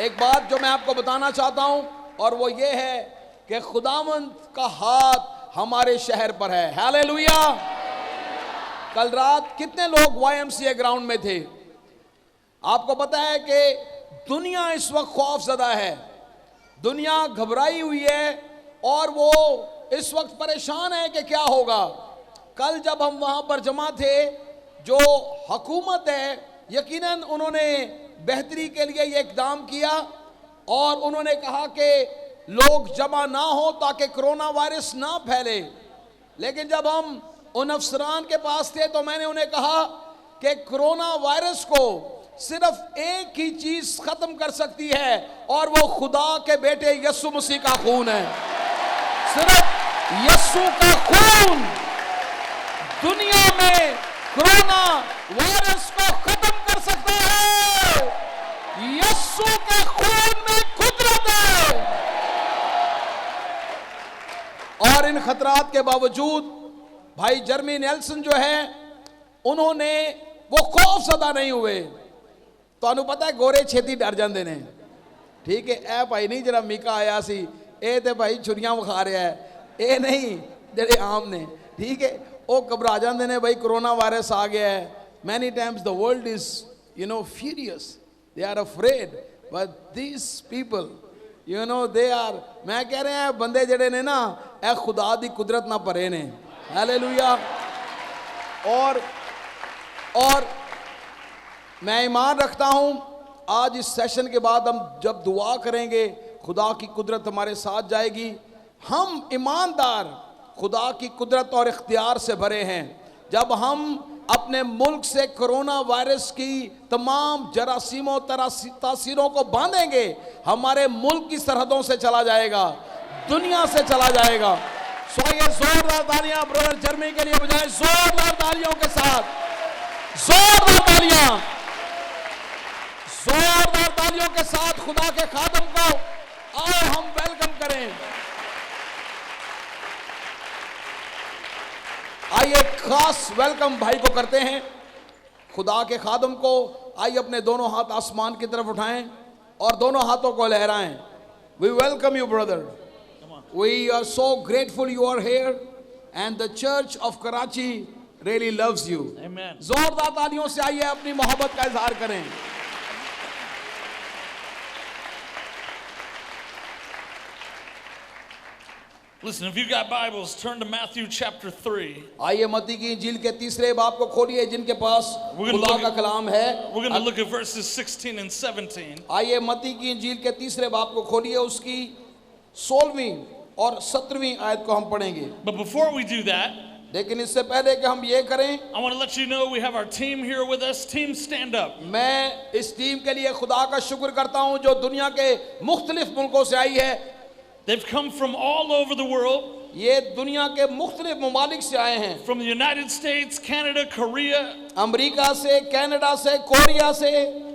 एक बात जो मैं आपको बताना चाहता हूं और वो ये है कि खुदावंद का हाथ हमारे शहर पर है। हालेलुया। कल रात कितने लोग YMCA ग्राउंड में थे? आपको पता है कि दुनिया इस वक्त खौफजदा है, दुनिया घबराई हुई है और वो इस वक्त परेशान है कि क्या होगा। कल जब हम वहां पर जमा थे, जो हुकूमत है यकीनन उन्होंने बेहतरी के लिए ये इकदाम किया और उन्होंने कहा कि लोग जमा ना हो ताकि कोरोना वायरस ना फैले। लेकिन जब हम उन अफसरान के पास थे तो मैंने उन्हें कहा कि कोरोना वायरस को सिर्फ एक ही चीज खत्म कर सकती है और वो खुदा के बेटे यीशु मसीह का खून है। सिर्फ यीशु का खून दुनिया में कोरोना वायरस को खत्म कर सकता है। यीशु के खून में कुदरत है। और इन खतरात के बावजूद भाई जर्मी नेल्सन जो है उन्होंने वो खौफजदा नहीं हुए। तो पता है गोरे छेती डर जाते ने, ठीक है। ए भाई नहीं जरा मीका आया सी ए ते भाई छुरियां विखा रहा है, ये नहीं जेडे आम ने, ठीक है। वो घबरा जाते ने भाई कोरोना वायरस आ गया है। Many times the world is furious, they are afraid, but this people they are, मैं कह रहे हैं बंदे जेडे ने ना ए खुदा दी कुदरत ना भरे ने। हालेलुया। और मैं ईमान रखता हूं आज इस सेशन के बाद हम जब दुआ करेंगे खुदा की कुदरत हमारे साथ जाएगी। हम ईमानदार खुदा की कुदरत और इख्तियार से भरे हैं। जब हम अपने मुल्क से कोरोना वायरस की तमाम जरासीमों तासीरों को बांधेंगे, हमारे मुल्क की सरहदों से चला जाएगा, दुनिया से चला जाएगा। सो ये जोरदार तालियां ब्रदर जर्मी के लिए बजाएं, जोरदार तालियों के साथ, जोरदार तालियां, जोरदार तालियों के साथ खुदा के खादम को आओ हम वेलकम करें। आइए खास वेलकम भाई को करते हैं, खुदा के खादम को। आइए अपने दोनों हाथ आसमान की तरफ उठाएं और दोनों हाथों को लहराएं। We welcome you brother, we are so grateful you are here and the church of Karachi really loves you. जोरदार तालियों से आइए अपनी मोहब्बत का इजहार करें। Listen, if you got Bibles, turn to Matthew chapter 3. आइए मत्ती की इंजील के तीसरे बाब को खोलिए जिनके पास खुदा का कलाम है। We're going to look at verses 16 and 17. आइए मत्ती की इंजील के तीसरे बाब को खोलिए, उसकी 16वीं और 17वीं आयत को हम पढ़ेंगे। But before we do that, लेकिन इससे पहले कि हम ये करें, I want to let you know we have our team here with us. Team, stand up. मैं इस टीम के लिए खुदा का शुक्र करता हूं जो दुनिया के मुख्तलिफ मुल्कों से आई है। They've come from all over the world. ये दुनिया के मुख्तलिफ ममालिक से आए हैं, from the United States, Canada, Korea. America से, कनाडा से, कोरिया से।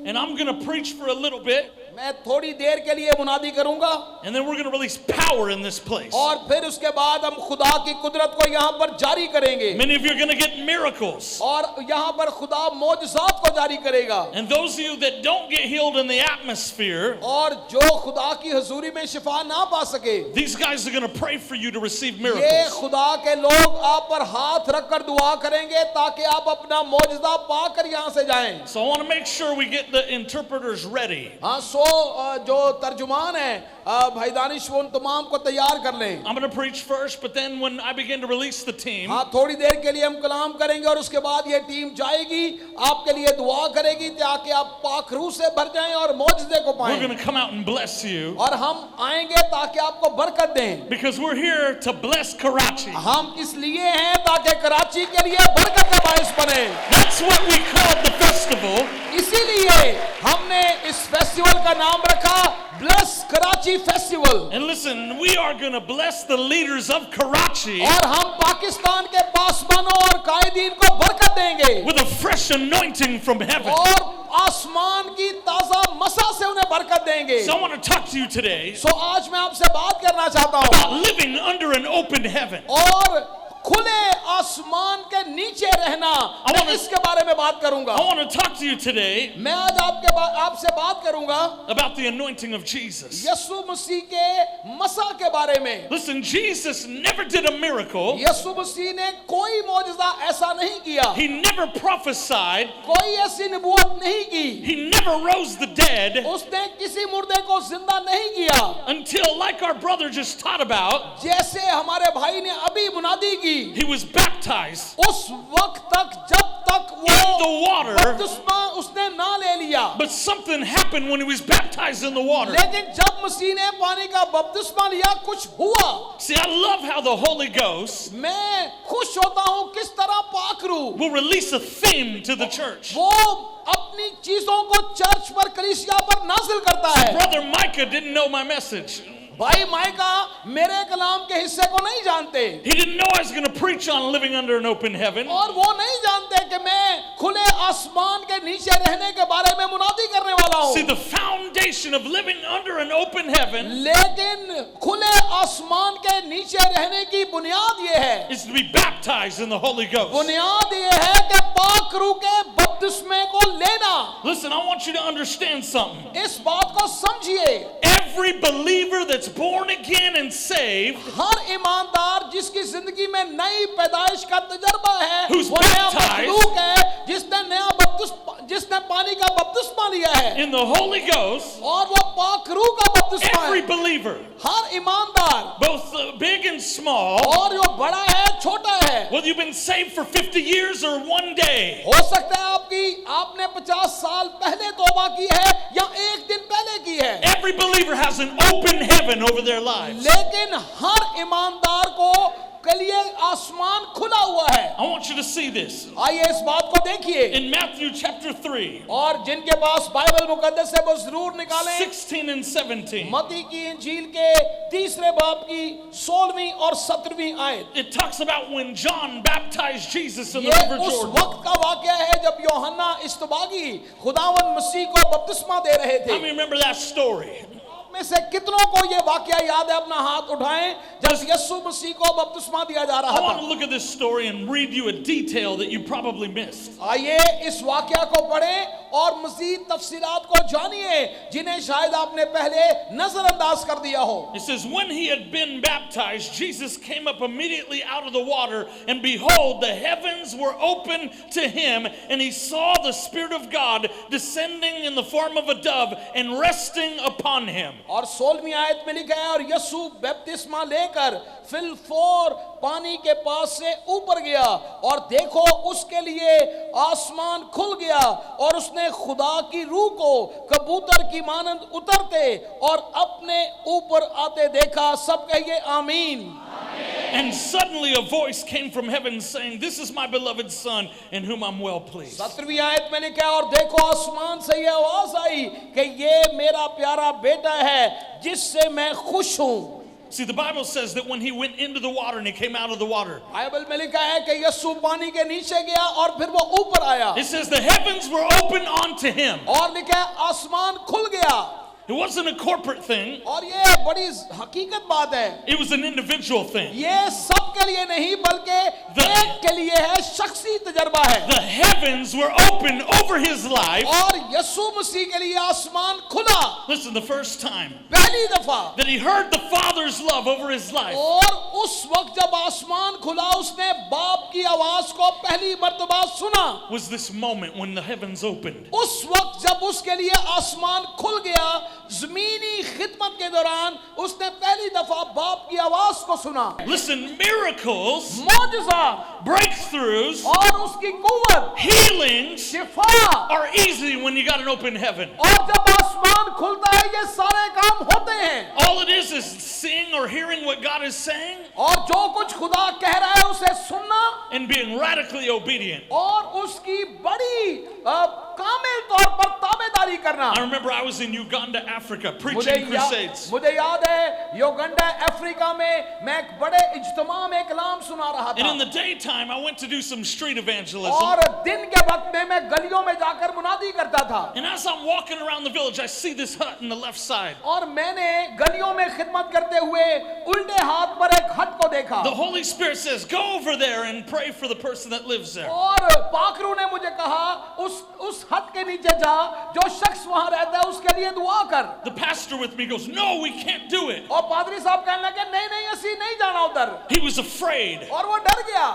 And I'm going to preach for a little bit. मैं थोड़ी देर के लिए मुनादी करूंगा and then we're going to release power in this place. और फिर उसके बाद हम खुदा की कुदरत को यहाँ पर जारी करेंगे। Many of you are going to get miracles. और यहाँ पर खुदा मौजज़ात को जारी करेगा। And those of you that don't get healed in the atmosphere, और जो खुदा की हुजूरी में शिफा ना पा सके, these guys are going to pray for you to receive ये miracles. खुदा के लोग आप पर हाथ रखकर दुआ करेंगे ताकि आप अपना मौजज़ा पाकर यहाँ से जाएं। So I want to make sure we get the interpreters ready. हाँ, जो तर्जुमान है भाई दानिश वो उन तमाम को तैयार कर लें। I'm going to preach first, but then when I begin to release the team, हाँ, थोड़ी देर के लिए हम कलाम करेंगे और उसके बाद ये टीम जाएगी, आपके लिए दुआ करेगी ताकि आप पाक रूह से भर जाएं और मौजज़े को पाएं। we're going to come out and bless you. और हम आएंगे ताकि आपको बरकत दें। Because we're here to bless Karachi. हम इसलिए हैं ताकि कराची के लिए बरकत का बायस बने। That's what we called the festival. इसीलिए हमने इस फेस्टिवल का नाम रखा bless Karachi festival. And listen, we are going to bless the leaders of Karachi और हम पाकिस्तान के पासबानों और कायदीन को बरकत देंगे with a fresh anointing from heaven. और आसमान की ताजा मसा से उन्हें बरकत देंगे। So I want to talk to you today आज मैं आपसे बात करना चाहता हूँ about living under an open heaven. और खुले आसमान के नीचे रहना, मैं इसके बारे में बात करूंगा। I want to talk to you today मैं आज आपसे बात करूंगा about the anointing of Jesus. यीशु मसीह के मसा के बारे में। Listen, Jesus never did a miracle. यीशु मसीह ने कोई मौजज़ा ऐसा नहीं किया, He never prophesied. कोई ऐसी नबूवत नहीं की, He never rose the dead उसने किसी मुर्दे को जिंदा नहीं किया, until, like our brother just taught about, जैसे हमारे भाई ने अभी मुनादी की, he was baptized उस वक्त तक जब तक in the वो water. बपतिस्मा उसने ना ले लिया। But something happened when he was baptized in the water. लेकिन जब मसीह ने पानी का बपतिस्मा लिया, कुछ हुआ। See, I love how the Holy Ghost मैं खुश होता हूँ किस तरह पाखरू will release a theme to the church. वो अपनी चीजों को चर्च पर, कलीसिया पर नाजिल करता है। Brother Micah didn't know my message. भाई माइका मेरे कलाम के हिस्से को नहीं जानते, He didn't know I was going to preach on living under an open heaven. और वो नहीं जानते कि मैं खुले आसमान के नीचे रहने के बारे में मुनादी करने वाला See, हूँ। the foundation of living under an open heaven लेकिन खुले आसमान के नीचे रहने की बुनियाद ये है, is to be baptized in the Holy Ghost. बुनियाद ये है कि पाखरू के बपतिस्मे को लेना। Listen, I want you to understand something. इस बात को समझिए, Every believer that's born again and saved, हर ईमानदार जिसकी जिंदगी में नई पैदाइश का तजर्बा है, Who's वो नया baptized? मखलूक है, जिसने पानी का बपतिस्मा लिया है, in the Holy Ghost, और वो पाखरू का बपतिस्मा every है। believer, हर ईमानदार, both big and small, और जो बड़ा है छोटा है, whether you've been saved for 50 years or one day, हो सकता है आपने 50 साल पहले तौबा की है या एक दिन पहले की है, every believer has an open heaven over their lives. लेकिन हर ईमानदार को के लिए आसमान खुला हुआ है। I want you to see this. आइए इस बात को देखिए, In Matthew chapter 3, और जिनके पास बाइबल मुकद्दस है वो जरूर निकालें। 16 and 17, मत्ती की इंजील के 3 बाब की 16वीं और 17वीं आयत, it talks about when John baptized Jesus in the ये river उस Jordan. वक्त का वाकया है जब यूहन्ना इस्तबागी खुदावंद मसीह को बपतिस्मा दे रहे How थे। many remember that story? में से कितनों को ये वाकया याद है? अपना हाथ उठाएं जब यीशु मसीह को बपतिस्मा दिया जा रहा I want to था। look at this story and read you a detail that you probably missed. आइए इस वाकया को पढ़ें और मजीद तफसीलात को जानिए जिन्हें शायद आपने पहले नजरअंदाज कर दिया हो। It says, when he had been baptized, Jesus came up immediately out of the water, and behold, the heavens were open to him, and he saw the Spirit of God descending in the form of a dove and resting upon him. और 16वीं आयत में लिखा है, और यीशु बपतिस्मा लेकर फिलफोर पानी के पास से ऊपर गया, और देखो उसके लिए आसमान खुल गया, और उसने खुदा की रूह को कबूतर की मानंद उतरते और अपने ऊपर आते देखा। सब कहिए आमीन। And suddenly a voice came from heaven saying, this is my beloved Son, in whom I'm well pleased. 17वीं आयत में लिखा है, और देखो आसमान से यह आवाज आई कि ये मेरा प्यारा बेटा है जिससे मैं खुश हूं। See, the Bible says that when he went into the water and he came out of the water, Bible में लिखा है कि यीशु पानी के नीचे गया और फिर वो ऊपर आया, it says the heavens were open onto him. और लिखा है आसमान खुल गया। It wasn't a corporate thing. और ये बड़ी हकीकत बात है, It was an individual thing. ये सबके लिए नहीं बल्कि एक के लिए है, शख्सी तजर्बा है। The heavens were open over his life. और यीशु मसीह के लिए आसमान खुला Listen, the first time पहली दफा, that he heard the Father's love over his life और उस वक्त जब आसमान खुला उसने बाप की आवाज को पहली मर्तबा सुना। was this moment when the heavens opened. उस वक्त जब उसके लिए आसमान खुल गया, ज़मीनी खिदमत के दौरान उसने पहली दफा बाप की आवाज को सुना। Listen, miracles, मौजज़ा, breakthroughs, और उसकी कुव्वत, healings Shifa, are easy when you got an open heaven. और जब आसमान खुलता है ये सारे काम होते हैं। All it is seeing or hearing what God is saying और जो कुछ खुदा कह रहा है उसे सुनना and being radically obedient. और उसकी बड़ी कामिल तौर पर ताबेदारी करना। I remember I was in Uganda, Africa, preaching crusades. मुझे याद है युगांडा अफ्रीका में मैं एक बड़े इज्तिमा में कलाम सुना रहा And in था the daytime, I went to do some street evangelism. और दिन के वक्त में मैं गलियों में जाकर मुनादी करता था And as I'm walking around the village, I see this hut on the left side. और मैंने गलियों में खिदमत करते हुए उल्टे हाथ पर एक हट को देखा The Holy Spirit says, go over there and pray for the person that lives there. और पाखरू ने मुझे कहा उस हट के नीचे जा जो शख्स वहां रहता है उसके लिए दुआ कर। The pastor with me goes, no, we can't do it. और पादरी साहब कहने लगे नहीं नहीं ऐसी नहीं जाना उधर He was afraid. और वो डर गया।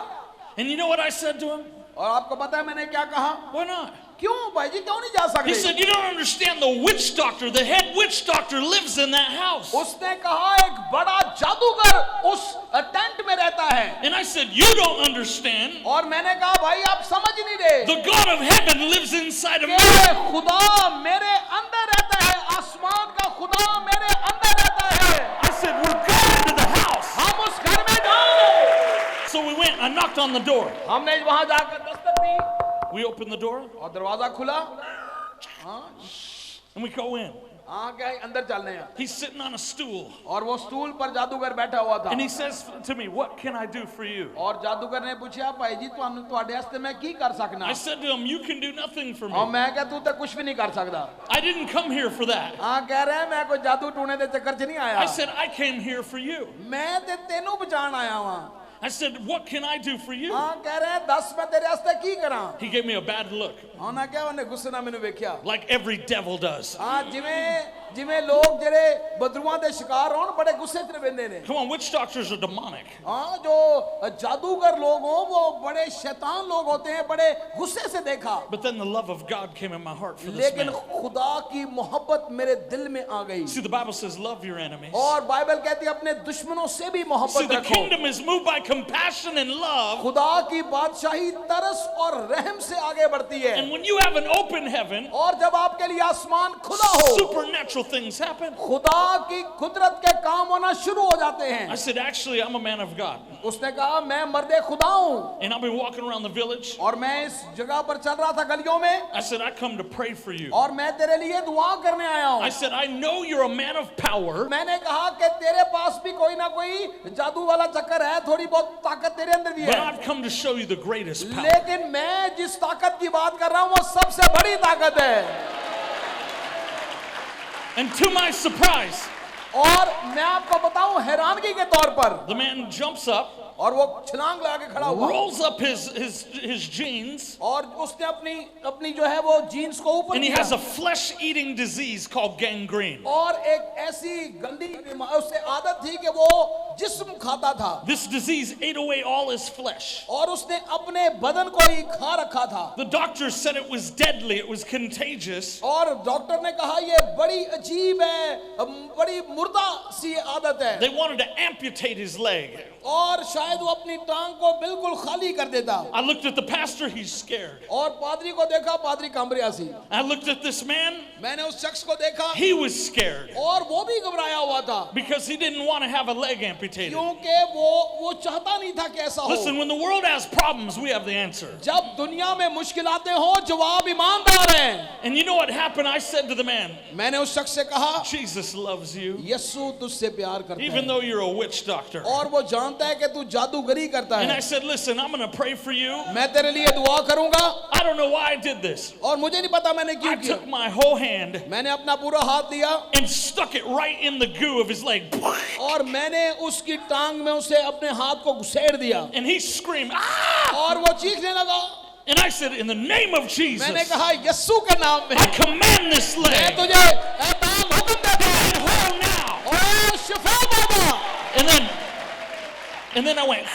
And you know what I said to him? और आपको पता है मैंने क्या कहा? Why not? क्यों भाई जी क्यों नहीं जा He सकते? said, you don't understand, the witch doctor, the head witch doctor lives in that house. उसने कहा एक बड़ा जादूगर उस टेंट में रहता है। And I said, you don't understand, और मैंने कहा भाई आप समझ नहीं रहे the God of heaven lives inside of me. कि खुदा मेरे अंदर रहता है, आसमान का खुदा मेरे अंदर रहता है। I said, we're going to the house. हम उस घर में जाएंगे। So we went, I knocked on the door. हमने वहां जाकर दस्तक दी We opened the door और दरवाजा खुला। हाँ and we go in. हाँ क्या है, अंदर चलने हैं। He's sitting on a stool. और वो स्टूल पर जादूगर बैठा हुआ था And he says to me, what can I do for you? और जादूगर ने पूछा भाई जी ਤੁਹਾਡੇ वास्ते मैं की कर सकना? I said to him, you can do nothing for और me. मैं क्या तू तो कुछ भी नहीं कर सकता। I didn't come here for that. हाँ कह रहे हैं मैं कोई जादू टूने दे चक्कर च नहीं आया। I said, I came here for you. मैं ते तेनू बचान आया वहाँ। I said, what can I do for you? हाँ कह रहे हैं 10 मैं तेरे वास्ते की करा? He gave me a bad look, हाँ ना क्या उन्हें गुस्से ना मैंने देखा। like every devil does. हाँ जिਵੇਂ लोग जेरे बदरुआं दे शिकार होन बड़े गुस्से च रहंदे ने। Come on, witch doctors are demonic. हाँ जो जादूगर लोग हों वो बड़े शैतान लोग होते हैं, बड़े गुस्से से देखा। But then the love of God came in my heart for this लेकिन man. खुदा की मोहब्बत मेरे दिल में आ गई। See, the Bible says, love your enemies. और बाइबल कहती है अपने दुश्मनों से भी See, मोहब्बत the रखो। kingdom is moved by compassion and love. खुदा की बादशाही तरस और रहम से आगे बढ़ती है। And when you have an open heaven, और जब आपके लिए आसमान खुला हो supernatural things happen. खुदा की कुदरत के काम होना शुरू हो जाते हैं। I said, actually, I'm a man of God. उसने कहा मैं मर्दे खुदा हूँ And I've been walking around the village. और मैं इस जगह पर चल रहा था गलियों में I said, I come to pray for you. और मैं तेरे लिए दुआ करने आया I हूँ। said, I know you're a man of power, मैंने कहा कि तेरे पास भी कोई ना कोई जादू वाला चक्कर है, थोड़ी बहुत ताकत तेरे अंदर भी but है, I've come to show you the greatest power. लेकिन मैं जिस ताकत की बात कर रहा हूँ वो सबसे बड़ी ताकत है। And to my surprise, और मैं आपको बताऊं हैरानगी के तौर पर the man jumps up, और वो छलांग लगा के खड़ा हुआ rolls up his jeans, और उसने अपनी जो है वो जीन्स को ऊपर and he किया has a flesh-eating disease called gangrene. और एक ऐसी गंदी उससे आदत थी कि वो जिस्म खाता था This disease ate away all his flesh. और उसने अपने बदन को ही खा रखा था। The doctors said it was deadly, it was contagious. और डॉक्टर ने कहा ये बड़ी अजीब है, बड़ी मुर्दा सी आदत है They wanted to amputate his leg. और शायद वो अपनी टांग को बिल्कुल खाली कर देता। I looked at the pastor, he's scared. और पादरी को देखा, पादरी कांब रहा सी। I looked at this man, मैंने उस शख्स को देखा he was scared और वो भी घबराया हुआ था because he didn't want to have a leg amputated. क्योंकि वो चाहता नहीं था कि ऐसा हो। Listen, when the world has problems, we have the answer. जब दुनिया में मुश्किलातें हो जवाब ईमानदार हैं। And you know what happened? I said to the man, मैंने उस शख्स से कहा Jesus loves you, यीशु तुझसे प्यार करता even है though you're a witch doctor. और वो जानता है कि तू जादूगरी करता And I है। said, listen, I'm going to pray for you. मैं तेरे लिए दुआ करूंगा I don't know why I did this. और मुझे नहीं पता मैंने I क्यों किया। took my whole hand मैंने अपना पूरा हाथ लिया and stuck it right in the goo of his leg. और मैंने उसकी टांग में उसे अपने हाथ को घुसेड़ दिया And he screamed, ah! और वो चीखने लगा। And I said, in the name of Jesus, मैंने कहा यीशु के नाम में I command this मैं leg. तुझे टांग हुक्म देता हूं Get whole now. और शिफा पाना। And then I went,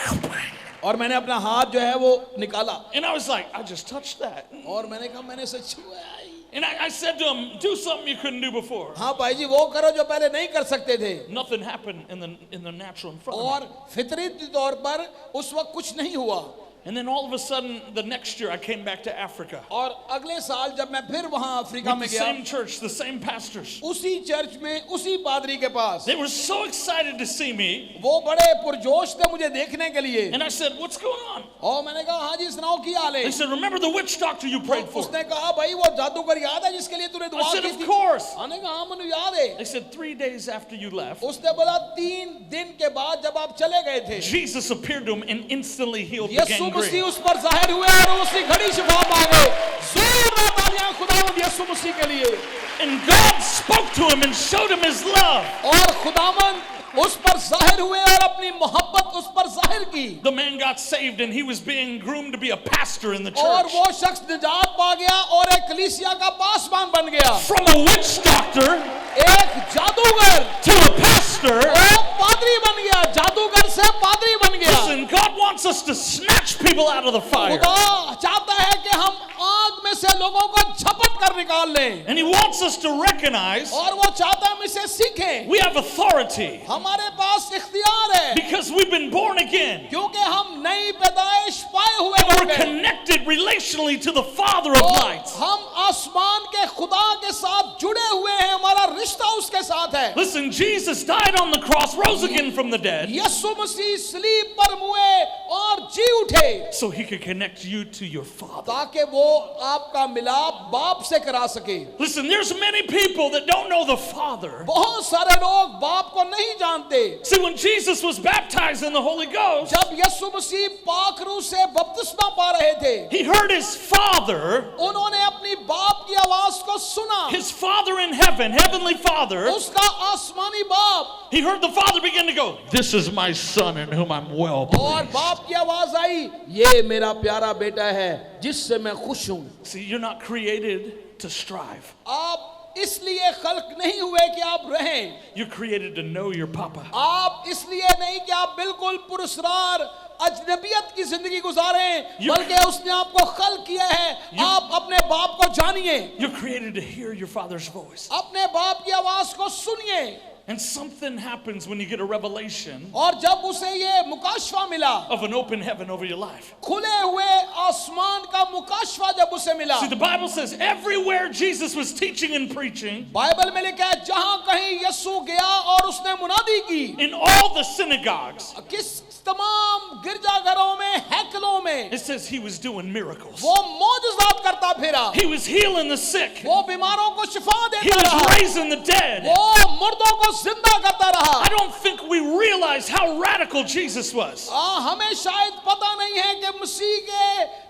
और मैंने अपना हाथ जो है वो निकाला and I was like, I just touched that. और मैंने कहा मैंने इसे छुआ है। And I said to him, do something you couldn't do before. हाँ भाई जी वो करो जो पहले नहीं कर सकते थे। Nothing happened in the natural in front of और me. फितरी तौर पर उस वक्त कुछ नहीं हुआ। And then all of a sudden, the next year, I came back to Africa. और अगले साल जब मैं फिर वहां अफ्रीका With में the गया, same church, the same pastors. उसी चर्च में उसी पादरी के पास, They were so excited to see me. वो बड़े पुरजोश थे मुझे देखने के लिए। And I said, what's going on? और मैंने कहा हाँ जी सुनाओ क्या हाल है? They said, remember the witch doctor you prayed for? उसने कहा भाई वो जादूगर याद है जिसके लिए तूने दुआ I said, की of थी? course. मैंने कहा हाँ मुझे याद है। They said, 3 days after you left, उसने बोला 3 दिन के बाद जब आप चले गए थे, Jesus appeared to him and instantly healed the Yeshu Masih gangrene. उस पर जाहिर हुए और उसी घड़ी शिफा पा गए। जोरदार तालियां खुदावंद यीशु मसीह के लिए। And God spoke to him and showed him his love. और खुदावंद उस पर जाहिर हुए और अपनी मोहब्बत उस पर जाहिर की। The man got saved and he was being groomed to be a pastor in the और church. वो शख्स निजात पा गया और एक कलीसिया का पासबान बन गया। From a witch doctor एक जादूगर to a pastor. वो पादरी बन गया, जादूगर से पादरी बन गया। Listen, God wants us to snatch people out of the fire. खुदा चाहता है कि हम आग में से लोगों को झपट कर निकाल लें, And he wants us to recognize और वो चाहता है हम इसे सीखें। we have authority हमारे पास इख्तियार है, because we've been born again. क्योंकि हम नई पैदाइश पाए हुए And we're लोग हैं। connected relationally to the Father of और lights. हम आसमान के खुदा के साथ जुड़े हुए हैं, हमारा रिश्ता उसके साथ है। Listen, Jesus died on the cross, rose again from the dead, यीशु मसीह सलीब पर मुए और जी उठे so he could connect you to your Father. ताकि वो आपका मिलाप बाप से करा सके। Listen, there's many people that don't know the Father. बहुत सारे लोग बाप को नहीं जानते। See, when Jesus was baptized in the Holy Ghost, जब यीशु मसीह पाक रूह से बपतिस्मा पा रहे थे, he heard his Father, उन्होंने अपनी बाप की आवाज को सुना। his Father in heaven, Heavenly Father. उसका आसमानी बाप, He heard the Father begin to go, "This is my Son in whom I'm well और pleased." बाप की आवाज आई, ये मेरा प्यारा बेटा है जिससे मैं खुश हूं। See, you're not created to strive. आप इसलिए खल्क नहीं हुए कि आप रहें, You're created to know your Papa. आप इसलिए नहीं कि आप बिल्कुल पुरस्कार अजनबियत की जिंदगी गुजारें, बल्कि उसने आपको खल्क किया है। आप अपने बाप को जानिए, You're created to hear your Father's voice. अपने बाप की आवाज को सुनिए। And something happens when you get a revelation और जब उसे ये मुकाशफा मिला, of an open heaven over your life. खुले हुए आसमान का मुकाशफा जब उसे मिला, See, the Bible says everywhere Jesus was teaching and preaching, Bible में लिखा है जहां कहीं यीशु गया और उसने मुनादी की, in all the synagogues, किस तमाम गिरजाघरों में, हैकलों में, it says he was doing miracles. वो मौजज़ात करता फिरा, He was healing the sick. वो बीमारों को शिफा He देता was रहा, raising the dead. वो मुर्दों को जिंदा करता रहा। I don't think we realize how radical Jesus was. हमें शायद पता नहीं है कि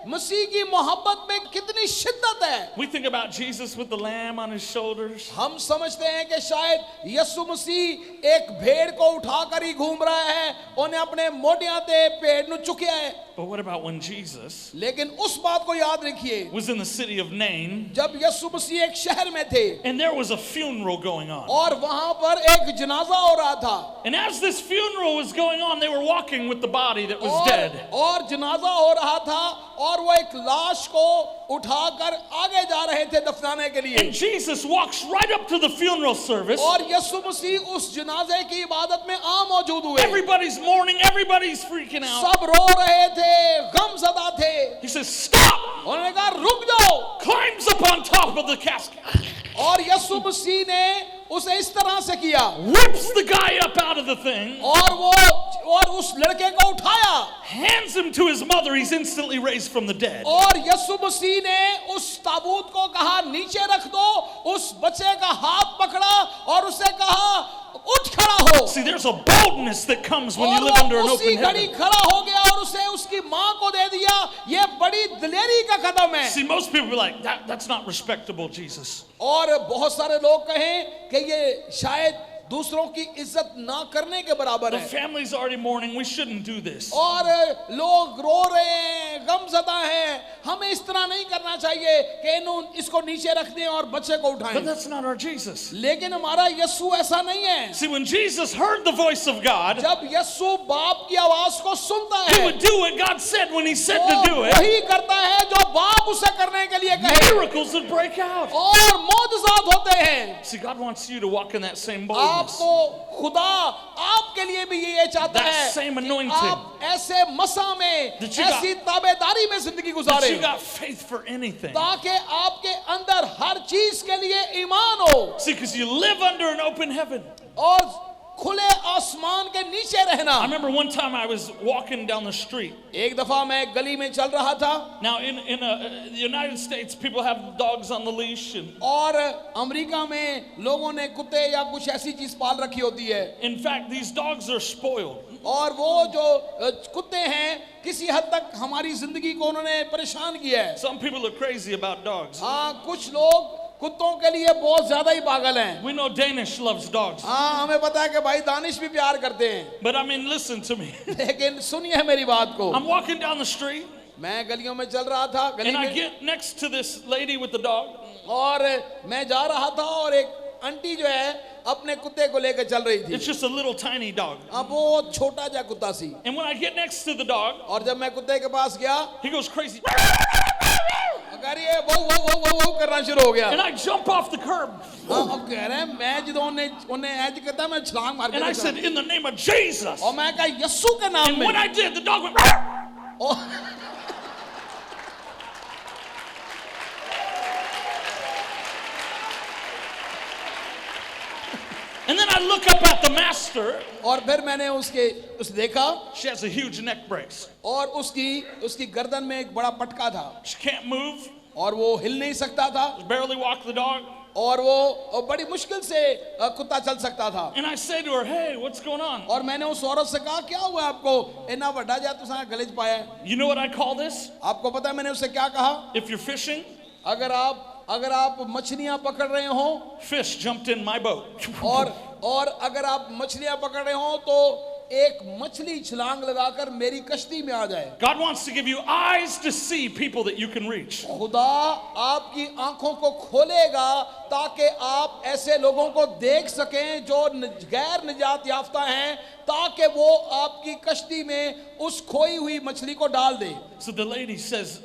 मसीह की मोहब्बत में कितनी शिद्दत है। We think about Jesus with the lamb on his shoulders. हम समझते हैं कि शायद यीशु मसीह एक भेड़ को उठाकर ही घूम रहा है, उन्हें अपने मोटियां ते पेड़ नु चुकिया है। But what about when Jesus लेकिन उस बात को याद रखिए, was in the city of Nain जब यीशु मसीह एक शहर में थे and there was a funeral going on? और वहां पर एक जनाजा हो रहा था, And as this funeral was going on, they were walking with the body that was dead. और जनाजा हो रहा था और वो एक लाश को उठाकर आगे जा रहे थे दफनाने के लिए। And Jesus walks right up to the funeral service. और यीशु मसीह उस जनाजे की इबादत में आ मौजूद हुए। Everybody's mourning, everybody's freaking out. सब रो रहे थे, गमज़दा थे। He says, "Stop!" उन्होंने कहा रुक जाओ, Climbs up on top of the casket, और यीशु मसीह ने उसे इस तरह से किया, rips the guy up out of the thing, और उस लड़के को उठाया, hands him to his mother. He's instantly raised from the dead. और यीशु मसीह ने उस ताबूत को कहा नीचे रख दो, उस बच्चे का हाथ पकड़ा और उसे कहा उठ खड़ा हो। See, there's a boldness that comes when you और live under an वो उसी open घड़ी heaven. खड़ा हो गया और उसे उसकी माँ को दे दिया। ये बड़ी दिलेरी का कदम है। See, most people be like, that's not respectable, Jesus. और बहुत सारे लोग कहें कि ये शायद दूसरों की इज्जत ना करने के बराबर The है, family's already mourning. We shouldn't do this. और लोग रो रहे हैं, गमज़दा हैं, हमें इस तरह नहीं करना चाहिए कि इसको नीचे रख दें और बच्चे को But उठाएं। that's not our Jesus. लेकिन हमारा यीशु ऐसा नहीं है। See, when Jesus heard the voice of God, जब यीशु बाप की आवाज को सुनता he है, would do what God said when he said वो to do it. वही करता है जो बाप उसे करने के लिए कहे, Miracles would break out. और मौजज़ात होते हैं। See, God wants you to walk in that same boldness. आपको खुदा आपके लिए भी ये चाहता That है same कि anointing. आप ऐसे मसा में, That you got- ऐसी ताबेदारी में जिंदगी that गुजारे you got faith for anything. ताकि आपके अंदर हर चीज के लिए ईमान हो See, because you live under an open heaven. और खुले आसमान के नीचे I रहना। remember one time I was walking down the street. एक दफा मैं गली में चल रहा था Now, in the United States, people have dogs on the leash. And और अमेरिका में लोगों ने कुत्ते या कुछ ऐसी चीज पाल रखी होती है in fact, these dogs are spoiled. और वो जो कुत्ते हैं किसी हद तक हमारी जिंदगी को उन्होंने परेशान किया है। Some people are crazy about dogs. हाँ, कुछ लोग कुत्तों के लिए बहुत ज्यादा ही पागल हैं। We know Danish loves dogs. हाँ, हमें पता है कि भाई दानिश भी प्यार करते हैं, But I mean, listen to me. लेकिन सुनिए मेरी बात को। I'm walking down the street मैं गलियों में चल रहा था, गली and I में, get next to this lady with the dog. और मैं जा रहा था और एक आंटी जो है अपने कुत्ते को लेकर चल रही थी। It's just a little tiny dog. अब वो छोटा जा कुत्ता सी, And when I get next to the dog, और जब मैं कुत्ते के पास गया, he goes crazy. अगर ये वो करना शुरू हो गया। And I jump off the curb. हाँ, अब कह रहे हैं मैं जो उन्हें ऐज करता मैं छलांग मार के And I देखा। said, in the name of Jesus. और मैं कहा यस्सु के नाम And में। when I did, the dog went. और And then I look up at the master. और फिर मैंने उसे देखा She has a huge neck brace. और उसकी गर्दन में एक बड़ा पटका था She can't move, और वो हिल नहीं सकता था barely walk the dog. और वो बड़ी मुश्किल से कुत्ता चल सकता था। And I say to her, hey, what's going on? और मैंने उस औरत से कहा क्या हुआ आपको, इतना वड्डा जा तुसा गलेज पाया है। You know what I call this? आपको पता है मैंने उससे क्या कहा, If you're fishing, अगर आप मछलियां पकड़ रहे हो fish jumped in my boat. और अगर आप मछलियां पकड़ रहे हो तो एक मछली छलांग लगाकर मेरी कश्ती में आ जाए। God wants to give you eyes to see people that you can reach. खुदा आपकी आंखों को खोलेगा ताकि आप ऐसे लोगों को देख सकें जो गैर निजात याफ्ता हैं, ताकि वो आपकी कश्ती में उस खोई हुई मछली को डाल दे। So the lady says,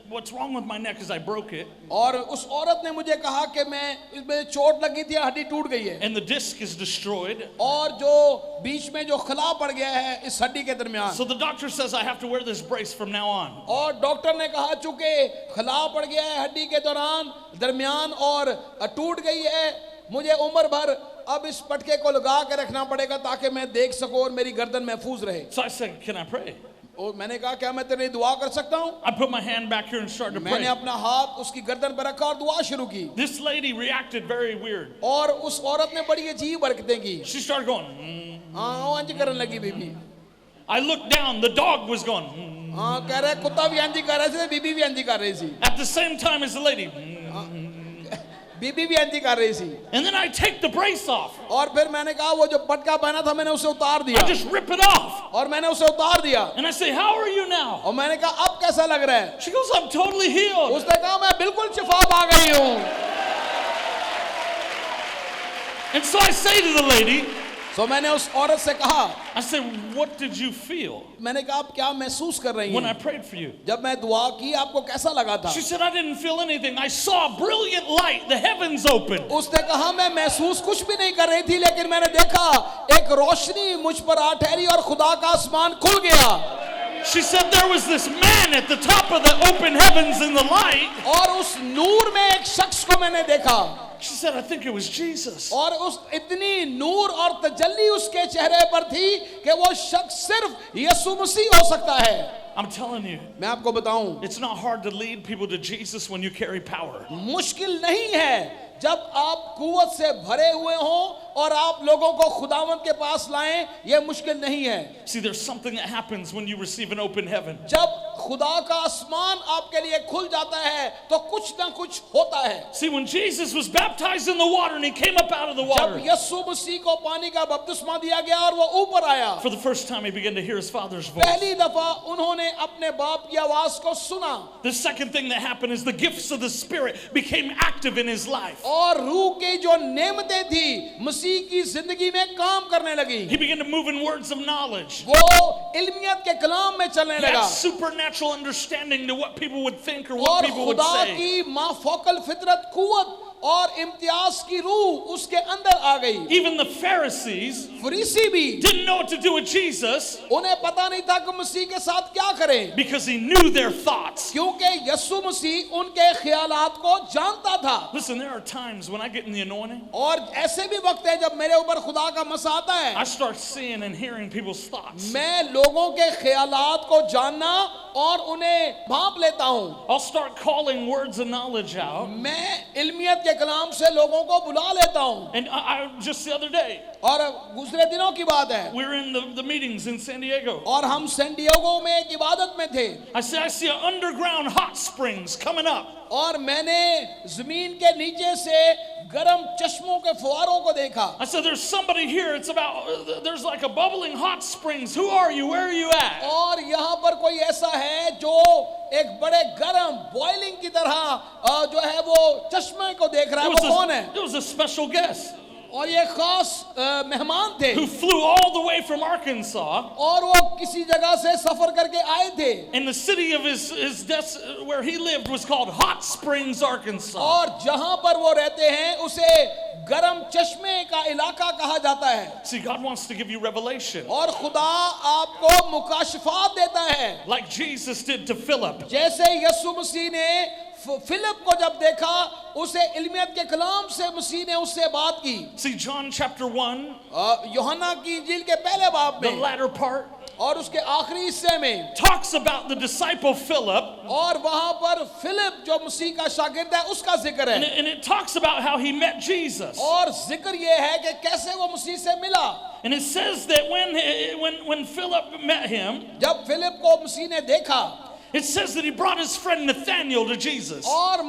what's wrong with my neck is I broke it. और उस औरत ने मुझे कहा कि मैं इसमें चोट लगी थी, हड्डी टूट गई है And the disc is destroyed. और जो बीच में जो खला पड़ गया है इस हड्डी के दरमियान। So the doctor says I have to wear this brace from now on. और डॉक्टर ने कहा चूंकि खला पड़ गया है हड्डी के दरमियान और टूट गई है, मुझे उम्र भर अब इस पटके को लगा के रखना पड़ेगा ताकि मैं देख सकूं और मेरी गर्दन महफूज रहे। So I said, can I pray? और मैंने कहा क्या मैं तेरे लिए दुआ कर सकता हूं? I put my hand back here and started to मैंने pray. अपना हाथ उसकी गर्दन पर रखा और दुआ शुरू की This lady reacted very weird. और उस औरत ने बड़ी अजीब हरकतें की। She started going, "Mm." हाँ, वो इंज करने लगी बीबी। I looked down, the dog was going, "Mm." हाँ, कह रहे कुत्ता भी इंज कर रहे थे, बीबी भी इंज कर रही थी, At the same time as the lady. "Mm." बीबी भी इंज कर रही थी। And then I take the brace off. और फिर मैंने कहा वो जो पटका पहना था मैंने उसे उतार I दिया just rip it off. और मैंने उसे उतार दिया And I say, how are you now? और मैंने कहा अब कैसा लग रहा है? She goes, I'm totally healed. उसने कहा मैं बिल्कुल शिफा पा गई हूँ। And so I say to the lady, तो मैंने उस औरत से कहा, I said, what did you feel मैंने कहा आप क्या महसूस कर रही when I हैं? prayed for you? जब मैं दुआ की आपको कैसा लगा था? She said, I didn't feel anything. I saw a brilliant light, the heavens open. उसने कहा मैं महसूस कुछ भी नहीं कर रही थी, लेकिन मैंने देखा एक रोशनी मुझ पर आ ठहरी और खुदा का आसमान खुल गया। She said there was this man at the top of the open heavens in the light. और उस नूर में एक शख्स को मैंने देखा She said, I think it was Jesus. और उस इतनी नूर और तजल्ली उसके चेहरे पर थी कि वो शख्स सिर्फ यीशु मसीह हो सकता है। I'm telling you, मैं आपको बताऊं, it's not hard to lead people to Jesus when you carry power. मुश्किल नहीं है जब आप कुव्वत से भरे हुए हो और आप लोगों को खुदावंद के पास लाएं, ये मुश्किल नहीं है। See, there's something that happens when you receive an open heaven. जब खुदा का आसमान आपके लिए खुल जाता है तो कुछ ना कुछ होता है। See, when Jesus was baptized in the water and he came up out of the water, जब यीशु मसीह को पानी का बपतिस्मा दिया गया और वो ऊपर आया, for the first time he began to hear his father's voice. पहली दफा उन्होंने अपने बाप की आवाज को सुना। The second thing that happened is the gifts of the Spirit became active in his life. और रूह की जो नेमतें थी मसीह की जिंदगी में काम करने लगी। He began to move in words of knowledge. वो इल्मियत के कलाम में चलने He had लगा supernatural understanding to what people would think or what और people would खुदा say. की माफोकल फितरत कुव्वत और इम्तियाज की रूह उसके अंदर आ गई। Even the Pharisees फरीसी भी didn't know what to do with Jesus उन्हें पता नहीं था कि मसीह के साथ क्या करें, because he knew their thoughts. क्योंकि यीशु मसीह उनके ख्यालात को जानता था। Listen, there are times when I get in the anointing, और ऐसे भी वक्त है जब मेरे ऊपर खुदा का मसा आता है, I start seeing and hearing people's thoughts. मैं लोगों के ख्यालात को जानना और उन्हें भांप लेता हूँ। I'll start calling words of knowledge out. मैं इल्मियत के कलाम से लोगों को बुला लेता हूँ। And I just the other day, और दूसरे दिनों की बात है, we were in the meetings in San Diego. और हम सैन डिएगो में एक इबादत में थे, I said, I see an underground hot springs coming up. और मैंने जमीन के नीचे से गरम चश्मों के फुवारों को देखा। I said, there's somebody here. It's about, there's like a bubbling hot springs. Who are you? Where are you at? और यहाँ पर कोई ऐसा है जो एक बड़े गरम बॉइलिंग की तरह जो है वो चश्मे को देख रहा है, वो कौन है? It was a special guest और ये खास मेहमान थे, who flew all the way from Arkansas. और वो किसी जगह से सफर करके आए थे, And the city of his death, where he lived, was called Hot Springs, Arkansas. और जहाँ पर वो रहते हैं उसे गरम चश्मे का इलाका कहा जाता है। See, God wants to give you revelation, और खुदा आपको मुकाशफात देता है, like Jesus did to Philip. जैसे यीशु मसीह ने फिलिप को जब देखा, उसे इल्मियत के कलाम से मसीह ने उससे बात की। See, John chapter 1, यूहन्ना की इंजील के पहले बाब the में latter part, और उसके आखिरी हिस्से में talks about the disciple Philip, और वहां पर फिलिप जो मसीह का शागिर्द है उसका जिक्र and है, it talks about how he met Jesus. और जिक्र ये है कि कैसे वो मसीह से मिला। And it says that when Philip met him, जब फिलिप को मसीह ने देखा, it says that he brought his friend Nathaniel to Jesus. और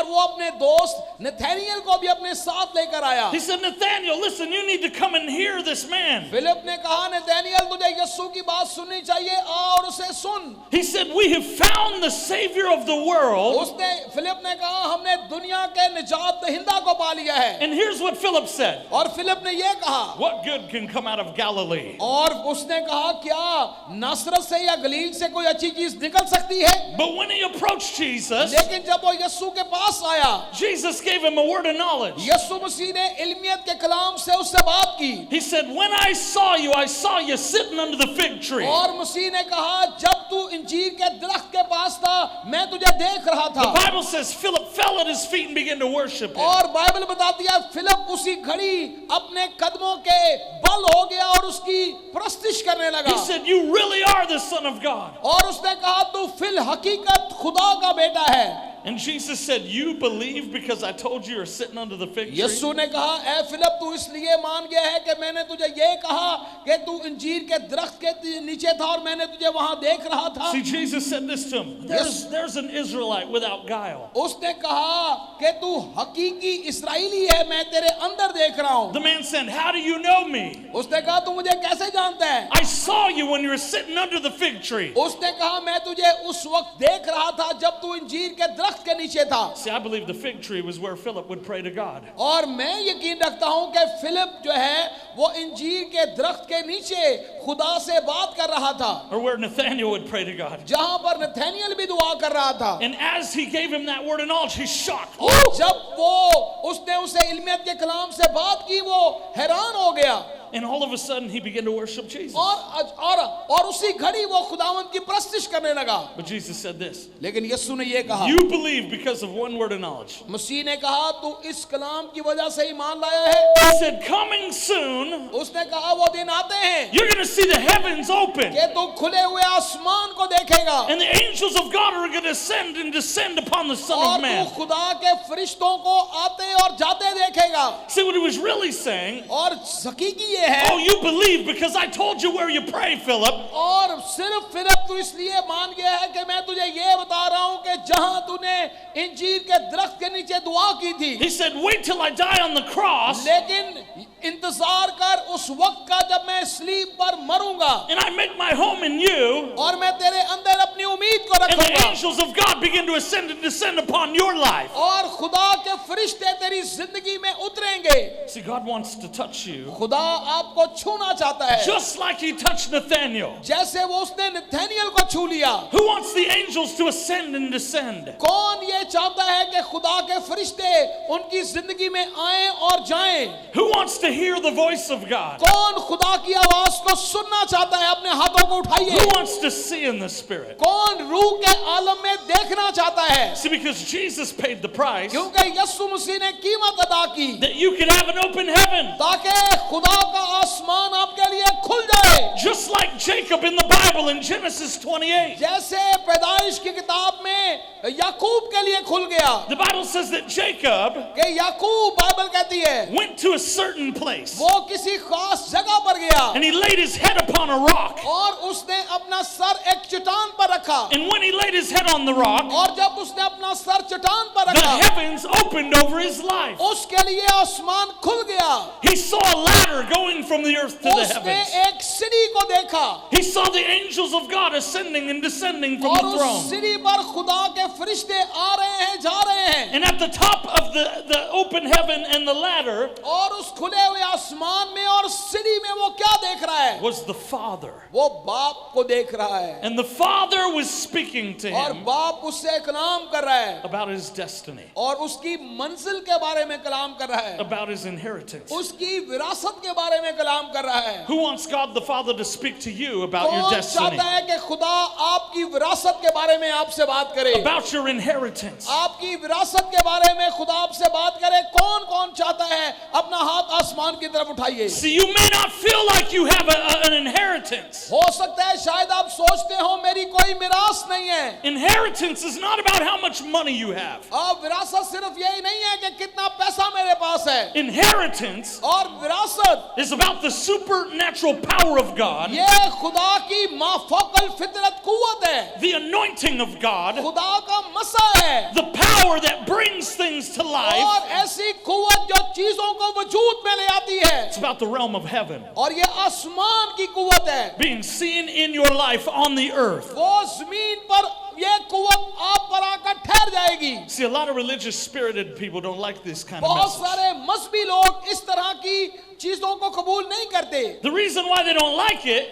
वो अपने दोस्त नथानिएल को भी अपने साथ लेकर आया। He said, Nathaniel, listen, you need to come and hear this man. Philip ने कहा, नथानिएल तुझे यीशु की बात सुननी चाहिए, आ और उसे सुन। He said, we have found the Savior of the world. Philip ने कहा, हमने दुनिया के निजात दहिंदा को पा लिया है। And here's what Philip said. और फिलिप ने ये कहा, What good can come out of Galilee? और उसने कहा, क्या नासरत से या गलील से कोई अच्छी चीज निकल सकती है? But when he approached Jesus, लेकिन जब वो यीशु के पास आया, Jesus gave him a word of knowledge. यीशु मसीह ने इल्मियत के कलाम से उससे बात की। He said, when I saw you sitting under the fig tree. और मसीह ने कहा, जब तू इंजीर के दरख्त के पास था, मैं तुझे देख रहा The था। Bible says Philip fell at his feet and began to worship him. और बाइबल बताती है, फिलिप उसी घड़ी अपने कदमों के बल हो गया और उसकी प्रस्तिश करने लगा। He said, you really are the Son of God. और उसने कहा, तू फिल हकीकत खुदा का बेटा है। And Jesus said, you believe because I told you you're sitting under the fig tree? यीशु ने कहा, ए फिलिप, तू इसलिए मान गया है कि मैंने तुझे ये कहा कि तू इंजीर के दरख्त के नीचे था और मैंने तुझे वहां देख रहा था। See, Jesus said this to him. There's an Israelite without guile. उसने कहा कि तू हकीकी इस्राएली है, मैं तेरे अंदर देख रहा हूं। The man said, how do you know me? उसने कहा, तू मुझे कैसे जानता है? I saw you when you were sitting under the fig tree. उसने कहा, मैं तुझे उस वक्त देख रहा था जब तू इंजीर के दरख्त के नीचे था। See, I believe the fig tree was where Philip would pray to God. और मैं यकीन रखता हूं कि फिलिप जो है वो इंजीर के दरख्त के नीचे खुदा से बात कर रहा था, Or where Nathaniel would pray to God. जहां पर नथानिएल भी दुआ कर रहा था। And as he gave him that word of knowledge, he's shocked. और जब वो उसने उसे इल्मियत के कलाम से बात की, वो हैरान हो गया। And all of a sudden, he began to worship Jesus. और उसी घड़ी वो खुदावंद की प्रस्तिश करने लगा। But Jesus said this. लेकिन यीशु ने ये कहा, You believe because of one word of knowledge. मसीह ने कहा, तू इस कलाम की वजह से ईमान लाया है। He said, coming soon, उसने कहा, वो दिन आते हैं you're going to see the heavens open. कि तू खुले हुए आसमान को देखेगा And the angels of God are going to ascend and descend upon the Son और of Man. तू खुदा के फरिश्तों को आते और जाते देखेगा। See what he was really saying? और हकीकी ये है, Oh, you believe because I told you where you pray, Philip. और सिर्फ फिलिप तू इसलिए मान गया है कि मैं तुझे ये बता रहा हूं कि जहां तूने इंजीर के दरख्त के नीचे दुआ की थी, He said, wait till I die on the cross लेकिन इंतजार कर उस वक्त का जब मैं स्लीब पर मरूंगा and I make my home in you. और मैं तेरे अंदर अपनी उम्मीद को And the रखूंगा angels of God begin to ascend and descend upon your life. और खुदा के फरिश्ते तेरी तेरी जिंदगी में उतरेंगे। See, God wants to touch you खुदा आपको छूना चाहता है, just like he touched Nathaniel. जैसे वो उसने नथानियल को छू लिया। Who wants the angels to ascend and descend? कौन ये चाहता है कि खुदा के फरिश्ते उनकी जिंदगी में आएं और जाएं? Who wants to hear the voice of God? कौन खुदा की आवाज को सुनना चाहता है? अपने हाथों को उठाइए। Who wants to see in the spirit? कौन रूह के आलम में देखना चाहता है? See, because Jesus paid the price क्योंकि यीशु मसीह ने कीमत अदा की that you could have an open heaven. ताकि खुदा का आसमान आपके लिए खुल जाए। Just like Jacob in the Bible in Genesis 28. जैसे पैदाइश की किताब में याकूब के लिए खुल गया। The Bible says that Jacob कि याकूब, बाइबल कहती है, went to a certain place वो किसी खास जगह पर गया and he laid his head upon a rock. और उसने अपना सर एक चट्टान पर रखा। And when he laid his head on the rock, और जब उसने अपना सर चट्टान पर the रखा, heavens opened over his life. उसके लिए आसमान खुल गया। He saw a ladder going from the earth to the उसने heavens. एक सीढ़ी को देखा He saw the angels of God ascending and descending from और the उस throne. सीढ़ी पर खुदा के फरिश्ते आ रहे हैं, जा रहे हैं। And at the top of the open heaven and the ladder और उस खुले हुए आसमान में और सीढ़ी में वो क्या देख रहा है? was the Father. वो बाप को देख रहा है And the Father was speaking to और him बाप उससे कलाम कर रहा है about his destiny, और उसकी मंजिल के बारे में कलाम कर रहा है, about his inheritance. उसकी विरासत के बारे में कलाम कर रहा है। Who wants God the Father to speak to you about your कौन destiny, चाहता है कि खुदा आपकी विरासत के बारे में आपसे बात करे? about your inheritance? आपकी विरासत के बारे में खुदा आपसे बात करे। कौन कौन चाहता है? अपना हाथ आसमान की तरफ उठाइए। See, you may not feel like you have an inheritance. हो सकता है शायद आप सोचते हो मेरी कोई मिरास नहीं है। Inheritance is not about how much money you have. अब विरासत सिर्फ यही नहीं है कि कितना पैसा मेरे पास है, Inheritance और विरासत is about the supernatural power of God, ये खुदा की माफौकल फितरत कुव्वत है, the anointing of God, खुदा का मसा है, the power that brings things to life. और ऐसी कुव्वत जो चीजों को वजूद में ले आती है, It's about the realm of heaven और ये आसमान की कुव्वत है। being seen in your life on the earth. वो जमीन पर ये कुव्वत आप पर आकर ठहर जाएगी। See, a lot of religious spirited people don't like this kind of बहुत message. सारे मजहबी लोग इस तरह की चीजों को कबूल नहीं करते। The reason why they don't like it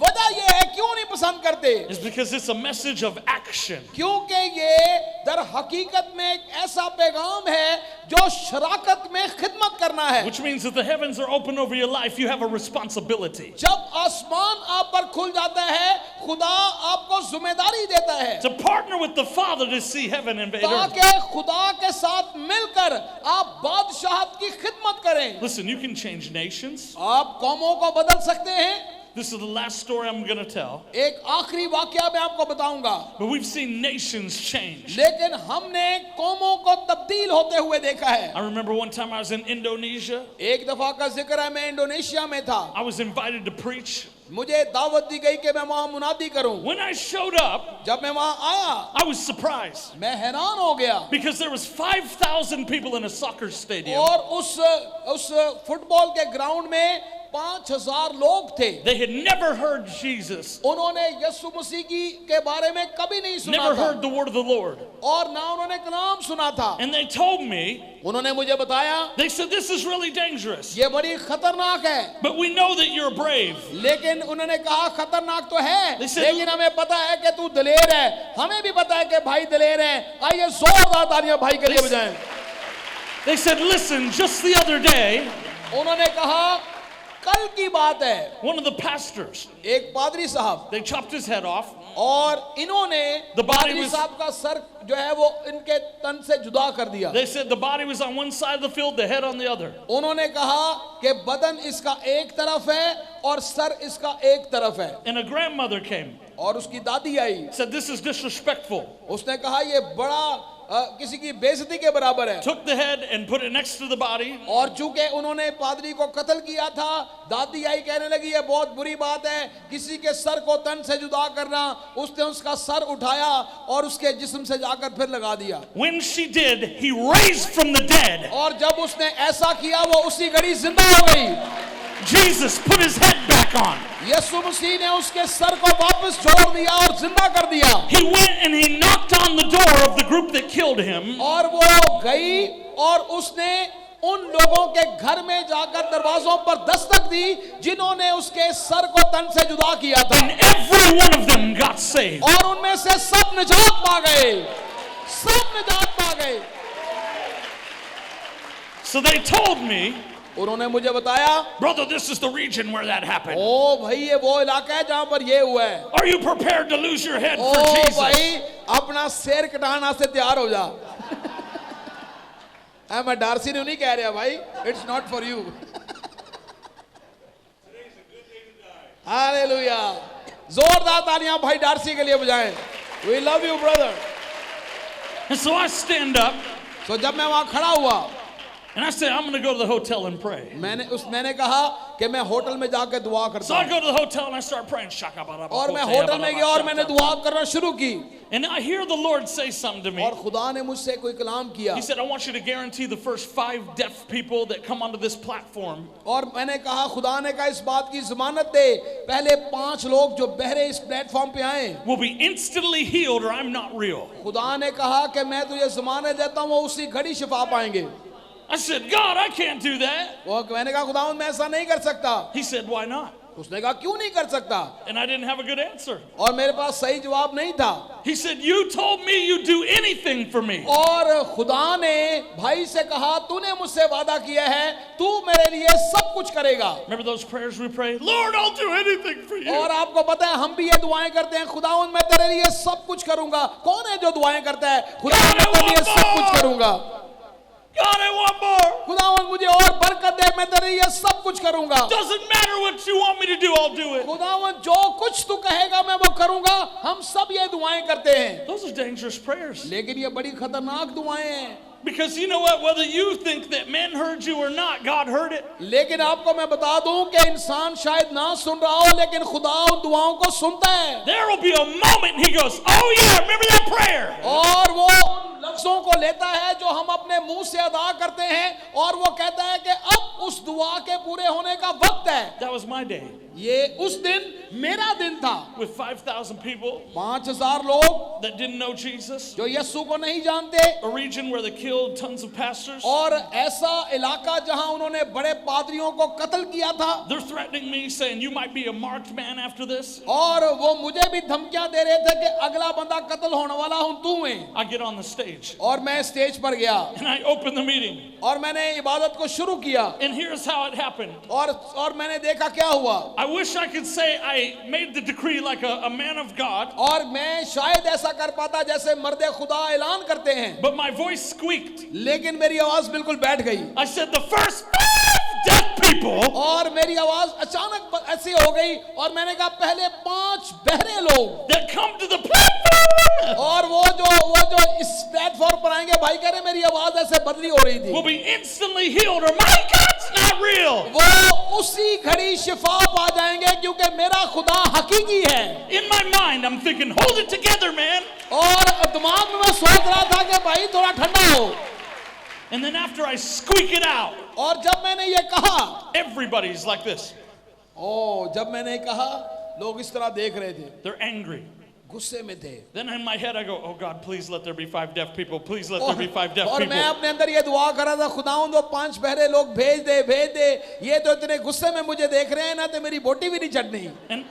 वजह ये है क्यों नहीं पसंद करते? is because it's a message of action. क्योंकि ये दर हकीकत में एक ऐसा पैगाम है जो शराकत में खिदमत करना है। Which means that the heavens are open over your life, you have a responsibility जब आसमान आप पर खुल जाता है, खुदा आपको जिम्मेदारी देता है to partner with the Father to see heaven invade earth. ताकि खुदा के साथ मिलकर आप बादशाहत की खिदमत करें। Listen, you can change nations. आप कौमों को बदल सकते हैं। This is the last story I'm going to tell. एक आखिरी वाकया मैं आपको बताऊंगा, But we've seen nations change. लेकिन हमने कौमों को तब्दील होते हुए देखा है। I remember one time I was in Indonesia. एक दफा का जिक्र है, मैं इंडोनेशिया में था। I was invited to preach. मुझे दावत दी गई कि मैं वहां मुनादी करूं। When I showed up, जब मैं वहां आया, I was surprised मैं हैरान हो गया because there was 5,000 people in a soccer stadium. और उस फुटबॉल के ग्राउंड में 5,000 लोग थे। They had never heard Jesus, उन्होंने यीशु मसीह के बारे में कभी नहीं सुना never था heard the word of the Lord. और ना उन्होंने कलाम सुना था। And they told me, उन्होंने मुझे बताया they said, this is really dangerous, ये बड़ी खतरनाक है, but we know that you're brave. लेकिन उन्होंने कहा खतरनाक तो है, They said- लेकिन हमें पता है कि तू दलेर है। हमें भी पता है कि भाई दलेर है। आइए जोरदार तालियां भाई के लिए बजाएं। They said, listen, just the other day, उन्होंने कहा कल की बात है, one of the pastors, एक पादरी साहब, they chopped his head off. और इन्होंने The body पादरी was- साहब का सर जो है वो इनके तन से जुदा कर दिया। They said the body was on one side of the field, the head on the other. उन्होंने कहा कि बदन इसका एक तरफ है और सर इसका एक तरफ है। And a grandmother came, और उसकी दादी आई, said, this is disrespectful. उसने कहा ये बड़ा किसी की बेइज्जती के बराबर है। Took the head and put it next to the body. और चूंकि उन्होंने पादरी को कत्ल किया था, दादी आई कहने लगी ये बहुत बुरी बात है, किसी के सर को तन से जुदा करना। उसने उसका सर उठाया और उसके जिस्म से जाकर फिर लगा दिया। When she did, he raised from the dead. और जब उसने ऐसा किया वो उसी घड़ी जिंदा हो गई। Jesus put his head back on. यीशु मसीह ने उसके सर को वापस जोड़ दिया और जिंदा कर दिया। He went and he knocked on the door of the group that killed him. और वो गई और उसने उन लोगों के घर में जाकर दरवाजों पर दस्तक दी जिन्होंने उसके सर को तन से जुदा किया था। And every one of them got saved. और उनमें से सब निजात पा गए, सब निजात पा गए। So they told me, उन्होंने मुझे बताया, brother, this is the region where that happened. ओ भाई ये वो इलाका है जहां पर ये हुआ है। Are you prepared to lose your head O for Jesus? भाई अपना सिर कटाना से तैयार हो जा। मैं डार्सी ने नहीं कह रहा भाई, it's not for you. Hallelujah, जोरदार तालियां भाई डार्सी के लिए बजाएं। We love you brother. And so I stand up तो जब मैं वहां खड़ा हुआ, and I said, I'm going to go to the hotel and pray. मैंने कहा कि मैं होटल में जाकर दुआ करता So I हूं। go to the hotel and I start praying. और मैं होटल में गया और मैंने दुआ करना शुरू की। And I hear the Lord say something to me. और खुदा ने मुझसे कोई कलाम किया। He said, I want you to guarantee the first 5 deaf people that come onto this platform. और मैंने कहा, खुदा ने कहा इस बात की जमानत दे, पहले 5 लोग जो बहरे इस प्लेटफॉर्म पे आए Will be instantly healed or I'm not real. खुदा ने कहा कि मैं तुझे जमानत देता हूं, वो उसी घड़ी शिफा पाएंगे। I said, God, I can't do that. वो मैंने कहा खुदा मैं ऐसा नहीं कर सकता। He said, why not? उसने कहा क्यों नहीं कर सकता? And I didn't have a good answer. और मेरे पास सही जवाब नहीं था। He said, you told me you'd do anything for me. और खुदा ने भाई से कहा तूने मुझसे वादा किया है तू मेरे लिए सब कुछ करेगा। Remember those prayers we prayed? Lord, I'll do anything for you. और आपको पता है हम भी ये दुआएं करते हैं, खुदावंद मैं तेरे लिए सब कुछ करूंगा। कौन है जो दुआएं करता है, खुदावंद मैं तेरे लिए सब कुछ करूंगा। God, I want more. खुदावंद मुझे और बरकत दे, मैं तेरे लिए सब कुछ करूंगा। Doesn't matter what you want me to do, I'll do it. खुदावंद जो कुछ तू कहेगा मैं वो करूंगा। हम सब ये दुआएं करते हैं, Those are dangerous prayers. लेकिन ये बड़ी खतरनाक दुआएं हैं। Because you know what? Whether you think that men heard you or not, God heard it. लेकिन आपको मैं बता दूं कि इंसान शायद ना सुन रहा हो, लेकिन खुदा उन दुआओं को सुनता है। There will be a moment he goes, oh yeah, remember that prayer. और वो उन लफ्जों को लेता है जो हम अपने मुंह से अदा करते हैं और वो कहता है कि अब उस दुआ के पूरे होने का वक्त है। That was my day. ये उस दिन मेरा दिन था। With 5,000 people 5,000 लोग that didn't know Jesus. जो यीशु को नहीं जानते, A region where they killed tons of pastors. और ऐसा इलाका जहां उन्होंने बड़े पादरियों को कत्ल किया था। They're threatening me, saying you might be a marked man after this. और वो मुझे भी धमकियां दे रहे थे कि अगला बंदा कत्ल होने वाला हूं तू है। I get on the stage और मैं स्टेज पर गया and I open the meeting. और मैंने इबादत को शुरू किया। And here's how it happened. और मैंने देखा क्या हुआ। I wish I could say I made the decree like a man of God. और मैं शायद ऐसा कर पाता जैसे मर्दे खुदा ऐलान करते हैं, But my voice squeaked. लेकिन मेरी आवाज बिल्कुल बैठ गई। I said the first 5 deaf people और मेरी आवाज अचानक ऐसी हो गई और मैंने कहा पहले 5 बहरे लोग that come to the platform और वो जो इस प्लेटफॉर्म पर आएंगे, भाई कह रहे मेरी आवाज ऐसे बदली हो रही थी। will be instantly healed or my God's not real. वो उसी घड़ी शिफा पा जाएंगे क्योंकि मेरा खुदा हकीकी है। In my mind, I'm thinking, hold it together, man. और दिमाग में मैं सोच रहा था कि भाई थोड़ा ठंडा हो। And then after I squeak it out, और जब मैंने ये कहा, everybody's like this. जब मैंने कहा लोग इस तरह देख रहे थे, They're angry. गुस्से में थे। Then in my head I go, oh God, please let there be 5 deaf people. Please let there be 5 deaf और मैं people. अपने अंदर ये दुआ कर रहा था, खुदावंद वो 5 बहरे लोग भेज दे। ये तो इतने गुस्से में मुझे देख रहे हैं ना, तो मेरी बोटी भी नहीं चढ़नी। And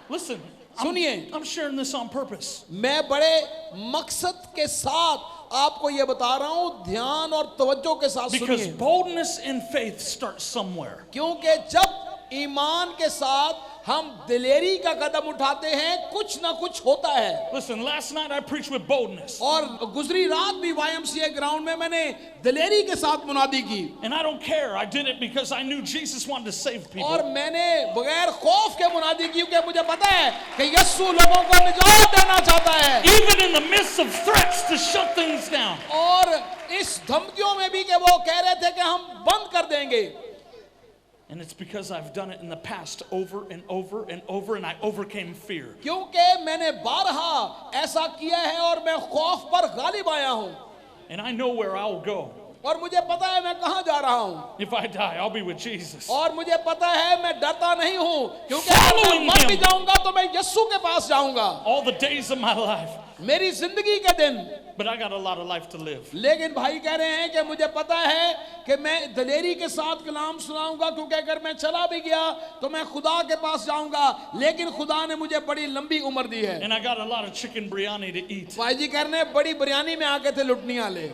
listen, सुनिए, I'm sharing this on purpose. मैं बड़े मकसद के साथ आपको ये बता रहा हूं, ध्यान और तवज्जो के साथ Because सुनिए। boldness and faith starts somewhere. क्योंकि जब ईमान के साथ हम दिलेरी का कदम उठाते हैं, कुछ ना कुछ होता है। Listen, last night I preached with boldness. और गुजरी रात भी YMCA ग्राउंड में मैंने दिलेरी के साथ मुनादी की। And I don't care. I did it because I knew Jesus wanted to save और people. मैंने बगैर खौफ के मुनादी की क्योंकि मुझे पता है कि यीशु लोगों को निजात देना चाहता है। Even in the midst of threats to shut things down. और इस धमकियों में भी कि वो कह रहे थे कि हम बंद कर देंगे। And it's because I've done it in the past over and over and over, and I overcame fear. क्योंकि मैंने बारहा ऐसा किया है और मैं खौफ पर गालिब आया हूं। And I know where I'll go. और मुझे पता है मैं कहां जा रहा हूँ, If I die, I'll be with Jesus. और मुझे पता है मैं डरता नहीं हूँ, क्योंकि अगर Following मैं मर भी him. जाऊंगा तो मैं यीशु के पास जाऊंगा All the days of my life. मेरी जिंदगी के दिन। But I got a lot of life to live. लेकिन भाई कह रहे हैं कि मुझे पता है कि मैं दलेरी के साथ कलाम सुनाऊंगा, क्योंकि अगर मैं चला भी गया तो मैं खुदा के पास जाऊंगा, लेकिन खुदा ने मुझे बड़ी लंबी उम्र दी है। And I got a lot of chicken biryani to eat. भाई जी कह रहे हैं बड़ी बिरयानी में आके थे लुटनियां ले।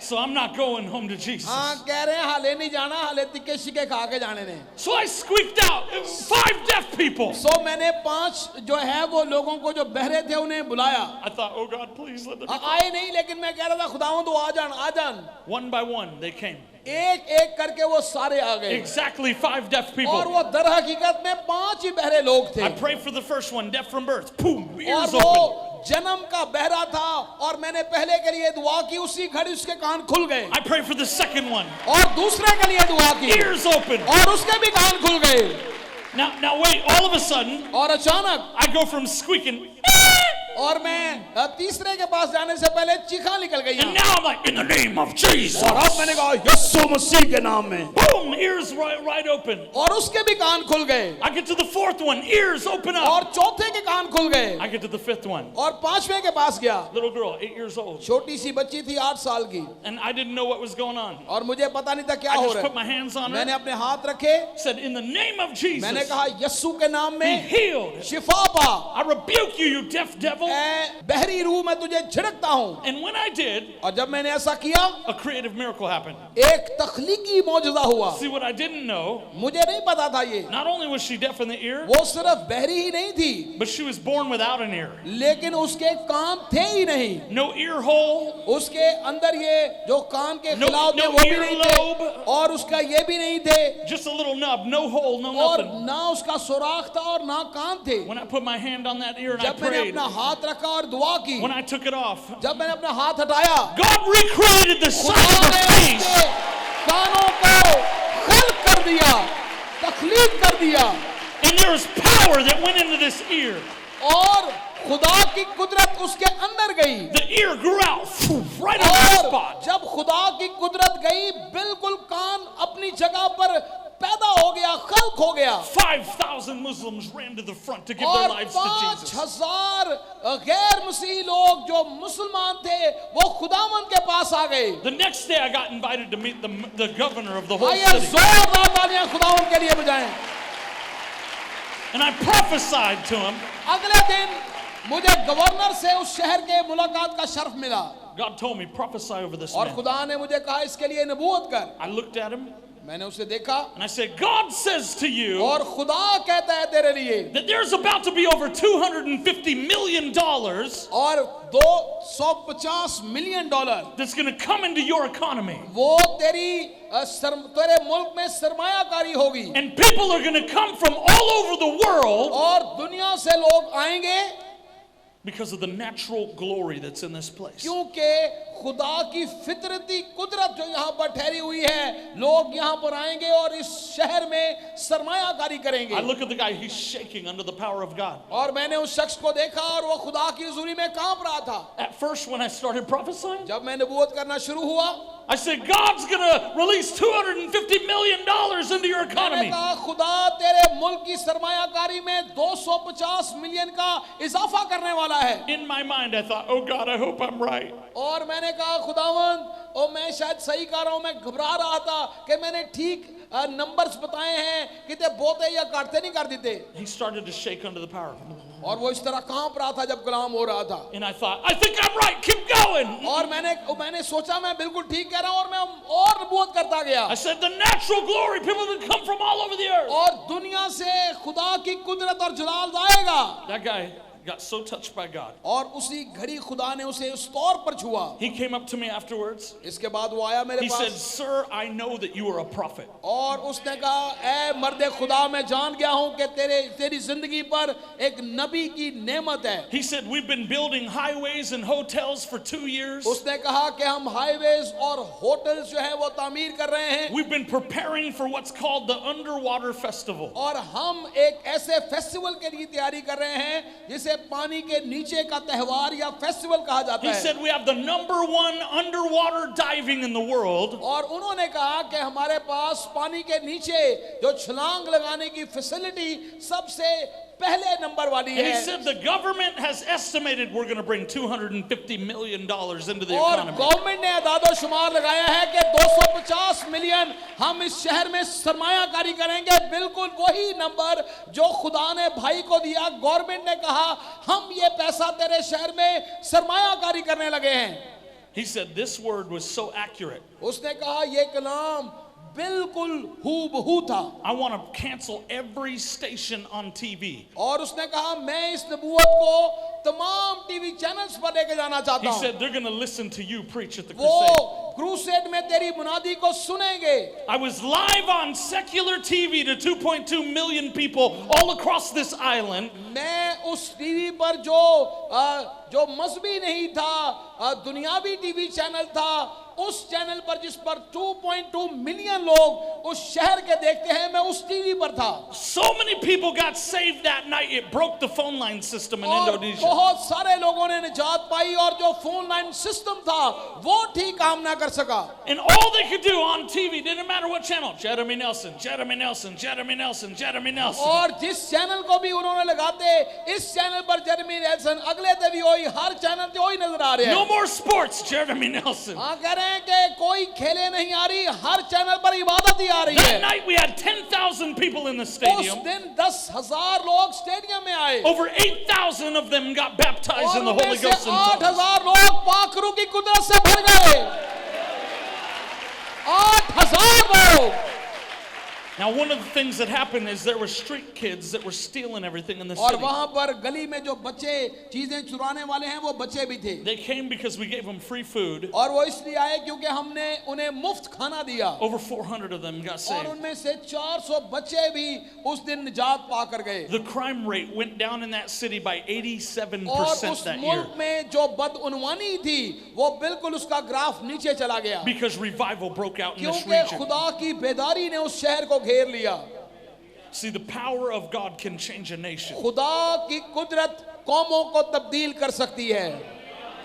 So I'm not going home to Jesus. हाँ कह रहे हैं हाले नहीं जाना, हाले तिक्के शिके खा के जाने ने। So I squeaked out 5 deaf people. सो मैंने 5 जो है वो लोगों को जो बहरे थे उन्हें बुलाया। I thought, oh God, please let them be. आए नहीं, लेकिन मैं कह रहा था खुदावंद तो आ जान आ जान। One by one, they came. एक एक करके वो सारे आ गए, Exactly 5 deaf और people. वो दर हकीकत में 5 ही बहरे लोग थे। I prayed for the first one, deaf from birth. Boom, और ears वो open. जन्म का बहरा था, और मैंने पहले के लिए दुआ की, उसी घड़ी उसके कान खुल गए। I prayed for the second one, और दूसरे के लिए दुआ की, ears open. और उसके भी कान खुल गए। Now wait, all of a sudden, और अचानक I go from squeaking, और मैं तीसरे के पास जाने से पहले चीखा निकल गई। and now I'm like, in the name of Jesus. और अब मैंने कहा यीशु मसीह के नाम में, Boom, ears right open. और उसके भी कान खुल गए, I get to the fourth one, ears open और up. चौथे के कान खुल गए, I get to the fifth one, और 5वें के पास गया। little girl, 8 years old. छोटी सी बच्ची थी 8 साल की, And I didn't know what was going on. और मुझे पता नहीं था क्या I हो just रहा put my है। hands on मैंने her, अपने हाथ रखे, said, in the name of मैंने Jesus, कहा यीशु के नाम be में healed. शिफा पा। I rebuke you, you deaf devil. ऐ बहरी रूह मैं तुझे झिड़कता हूँ। And when I did, और जब मैंने ऐसा किया, a creative miracle happened. एक तख्लीकी मौजज़ा हुआ। See, what I didn't know, मुझे नहीं पता था ये, not only was she deaf in the ear, वो सिर्फ बहरी ही नहीं थी, but she was born without an ear. लेकिन उसके कान थे ही नहीं। No ear hole, उसके अंदर ये जो कान के No- खिलाव थे no वो भी नहीं थे, earlobe. और उसका ये भी नहीं थे, just a little nub, no hole, no और nothing. ना उसका सुराख था और ना कान थे। When I put my hand on that ear and I जब मैंने prayed, अपना हाथ रखा और दुआ की, when I took it off, जब मैंने अपना हाथ हटाया, God recreated the size खुदा of ने her face. उसके कानों को खल्क कर दिया, तख्लीक कर दिया, And there was power that went into this ear. और खुदा की कुदरत उसके अंदर गई। The ear grew out right on the और spot. जब खुदा की कुदरत गई, बिल्कुल कान अपनी जगह पर पैदा हो गया, खल्क हो गया, 5,000 Muslims ran to the front to give their और lives to Jesus. 5,000 गैर मसीही लोग जो मुसलमान थे वो खुदावंद के पास आ गए। The next day I got invited to meet the governor of the whole आइए city. जोरदार तालियां खुदावंद के लिए बजाएं। And I prophesied to him. अगले दिन मुझे गवर्नर से उस शहर के मुलाकात का शर्फ मिला, God told me, prophesy over this और man. खुदा ने मुझे कहा इसके लिए नबूवत कर। I looked at him मैंने उसे देखा, and I said, God says to you और खुदा कहता है तेरे लिए, that there's about to be over $250 million और $250 million that's going to come into your economy. वो तेरे मुल्क में सरमायाकारी होगी, And people are going to come from all over the world और दुनिया से लोग आएंगे because of the natural glory that's in this place. क्योंकि खुदा की फितरती कुदरत जो यहाँ पर ठहरी हुई है, लोग यहाँ पर आएंगे और इस शहर में सरमायाकारी करेंगे। I look at the guy, he's shaking under the power of God. और मैंने उस शख्स को देखा और वो खुदा की हुजूरी में कांप रहा था। At first, when I started prophesying, जब मैं नबूवत करना शुरू हुआ, I said, God's going to release $250 million into your मैंने economy. कहा खुदा तेरे मुल्क की सरमायाकारी में 250 मिलियन का इजाफा करने वाला है। In my mind, I thought, oh God, I hope I'm right. और मैंने कहा खुदावंद, और मैं शायद सही कर रहा हूं, मैं घबरा रहा था कि मैंने ठीक नंबर्स बताए हैं, कितने बोते या काटते नहीं कर देते। He started to shake under the power. और वो इस तरह कांप रहा था जब कलाम हो रहा था। And I thought, I think I'm right, keep going. और मैंने सोचा मैं बिल्कुल ठीक कह रहा हूं, और मैं और नबूवत करता गया। I said, the natural glory, people that come from all over the earth. और दुनिया से खुदा की कुदरत और जलाल आएगा। That guy got so touched by God. और उसी घड़ी खुदा ने उसे उस तौर पर छुआ। He came up to me afterwards. इसके बाद वो आया मेरे He said, pass sir, I know that you are a prophet. और उसने कहा, ऐ मर्दे खुदा, मैं जान गया हूं कि तेरी जिंदगी पर एक नबी की नेमत है। He said, we've been building highways and hotels for 2 years. उसने कहा कि हम हाईवेज और होटल्स जो है वो तामीर कर रहे हैं, We've been preparing for what's called the Underwater Festival. और हम एक ऐसे फेस्टिवल के लिए तैयारी कर रहे हैं जिसे पानी के नीचे का त्योहार या फेस्टिवल कहा जाता He है। said we have the #1 underwater diving in the world. और उन्होंने कहा कि हमारे पास पानी के नीचे जो छलांग लगाने की फैसिलिटी सबसे पहले नंबर वाली And he है। said the government has estimated we're going to bring $250 million into the और economy. गवर्नमेंट ने अदादो शुमार लगाया है कि 250 मिलियन हम इस शहर में सरमायाकारी करेंगे। बिल्कुल वही नंबर जो खुदा ने भाई को दिया। गवर्नमेंट ने कहा हम ये पैसा तेरे शहर में सरमायाकारी करने लगे हैं। He said this word was so accurate. उसने कहा ये कलाम बिल्कुल हूबहू था। I want to cancel every station on TV. और उसने कहा मैं इस नबूवत को तमाम टीवी चैनल्स पर लेके जाना चाहता He हूं। said they're going to listen to you preach at the वो crusade. क्रूसेड में तेरी मुनादी को सुनेंगे। I was live on secular TV to 2.2 million people all across this island. मैं उस टीवी पर जो मजहबी नहीं था, दुनियावी टीवी चैनल था, उस चैनल पर जिस पर 2.2 मिलियन लोग उस शहर के देखते हैं, मैं उस टीवी पर था। So many people got saved that night. It broke the phone line system in और Indonesia. बहुत सारे लोगों ने निजात पाई और जो फोन लाइन सिस्टम था वो ठीक काम ना कर सका। And all they could do on TV, didn't matter what channel, Jeremy Nelson, Jeremy Nelson, Jeremy Nelson, Jeremy Nelson. और जिस चैनल को भी उन्होंने लगाते, इस चैनल पर जेरेमी नेल्सन, अगले पे भी वही, हर चैनल पे वही नजर आ रहे हैं। No more sports, Jeremy Nelson. हाँ कह रहे हैं कि कोई खेले नहीं आ रही, हर चैनल पर इबादत ही आ रही That है। night we had 10,000 people in the उस stadium. दिन 10,000 लोग स्टेडियम में आए Over 8,000 of them got baptized और in the उनमें Holy से Ghost and tongues. 8,000 लोग पाखरू की कुदरत से भर गए। 8,000 लोग। Now, one of the things that happened is there were street kids that were stealing everything in the और city. वहां पर गली में जो बच्चे चीजें चुराने वाले हैं वो बच्चे भी थे। They came because we gave them free food. और वो इसलिए आए क्योंकि हमने उन्हें मुफ्त खाना दिया। Over 400 of them got और saved. उनमें से 400 बच्चे भी उस दिन निजात पाकर गए। The crime rate went down in that city by और 87% उस that year मुल्क में जो बदउनवानी थी वो बिल्कुल उसका ग्राफ नीचे चला गया because revival broke out in this क्योंकि region. खुदा की बेदारी ने उस शहर को घेर लिया। See, the power of God can change a nation. खुदा की कुदरत कौमों को तब्दील कर सकती है।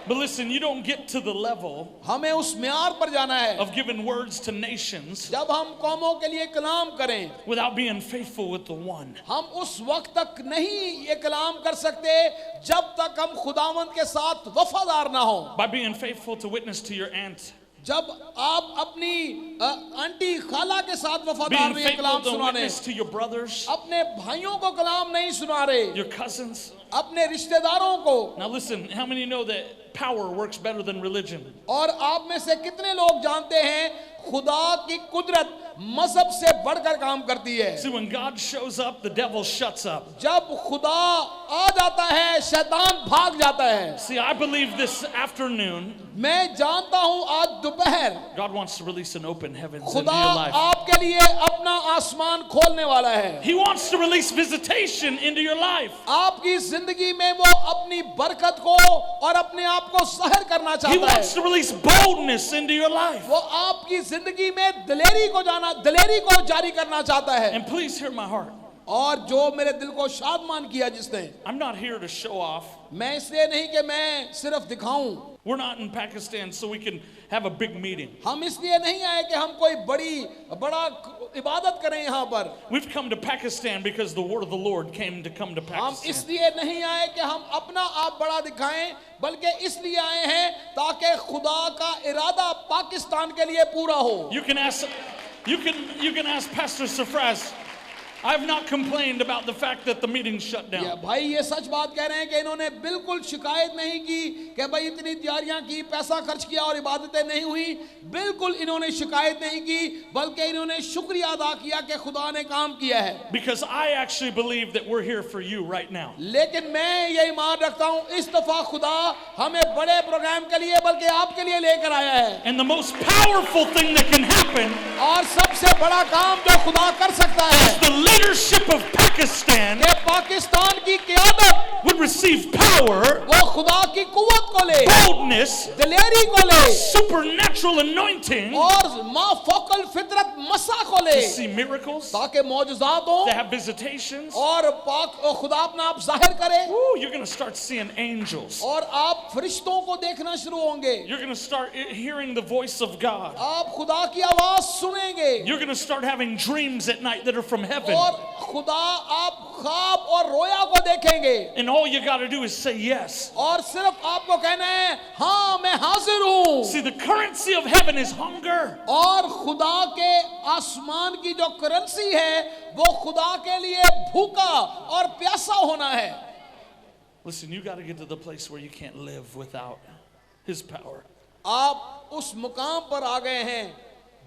But listen, you don't get to the level हमें उस म्यार पर जाना है of giving words to nations जब हम कौमों के लिए कलाम करें। without being faithful with the one. हम उस वक्त तक नहीं ये कलाम कर सकते जब तक हम खुदावंद के साथ वफादार ना हो। By being faithful to witness to your aunt, जब आप अपनी आंटी खाला के साथ वफादार being नहीं faithful कलाम to सुनाने, witness to your brothers, अपने भाइयों को कलाम नहीं सुना रहे, your cousins. अपने रिश्तेदारों को। Now listen, how many know that power works better than religion? और आप में से कितने लोग जानते हैं खुदा की कुदरत मजहब से बढ़कर काम करती है। See, when God shows up, the devil shuts up. जब खुदा आ जाता है शैतान भाग जाता है। See, I believe this afternoon, मैं जानता हूं आज दोपहर God wants to release an open heavens into खुदा your life. आपके लिए अपना आसमान खोलने वाला है। He wants to release visitation into your life. आपकी जिंदगी में वो अपनी बरकत को और अपने आप को सहर करना He चाहता wants है। to release boldness into your life. वो आपकी जिंदगी में दिलेरी को जारी करना चाहता है। And please hear my heart. और जो मेरे दिल को शादमान किया जिसने, I'm not here to show off. मैं इसलिए नहीं कि मैं सिर्फ दिखाऊं, We're not in Pakistan so we can have a big meeting. हम इसलिए नहीं आए कि हम कोई बड़ा इबादत करें यहाँ पर। We've come to Pakistan because the word of the Lord came to come to हम Pakistan. इसलिए नहीं आए कि हम अपना आप बड़ा दिखाएं, बल्कि इसलिए आए हैं ताकि खुदा का इरादा पाकिस्तान के लिए पूरा हो। You can ask Pastor Safraz. I've not complained about the fact that the meeting shut down. भाई ये सच बात कह रहे हैं कि इन्होंने बिल्कुल शिकायत नहीं की कि भाई इतनी तैयारियां की, पैसा खर्च किया और इबादतें नहीं हुई। बिल्कुल इन्होंने शिकायत नहीं की, बल्कि इन्होंने शुक्रिया अदा किया कि खुदा ने काम किया है। Because I actually believe that we're here for you right now. लेकिन मैं ये ईमान रखता हूँ इस दफा खुदा हमें बड़े प्रोग्राम के लिए बल्कि आपके लिए लेकर आया है। And the most powerful thing that can happen और सबसे बड़ा काम जो खुदा कर सकता है is the leadership of Pakistan कि पाकिस्तान की क़यादत would receive power, वो खुदा की कुव्वत को ले, boldness, दिलेरी को ले supernatural anointing और माँ फोकल फितरत मसा को ले, to see miracles, ताकि मौजज़ात हो to have visitations. और पाक खुदा अपना आप जाहिर करे Ooh, you're going to start seeing angels. और आप फरिश्तों को देखना शुरू होंगे, You're going to start hearing the voice of God. आप खुदा की आवाज सुनेंगे You're going to start having dreams at night that are from heaven. और खुदा आप ख्वाब और रोया को देखेंगे And all you got to do is say yes. और सिर्फ आपको कहना है हाँ मैं हाजिर हूँ। See, the currency of heaven is hunger. और खुदा के आसमान की जो करेंसी है वो खुदा के लिए भूखा और प्यासा होना है। Listen, you got to get to the place where you can't live without His power. आप उस मुकाम पर आ गए हैं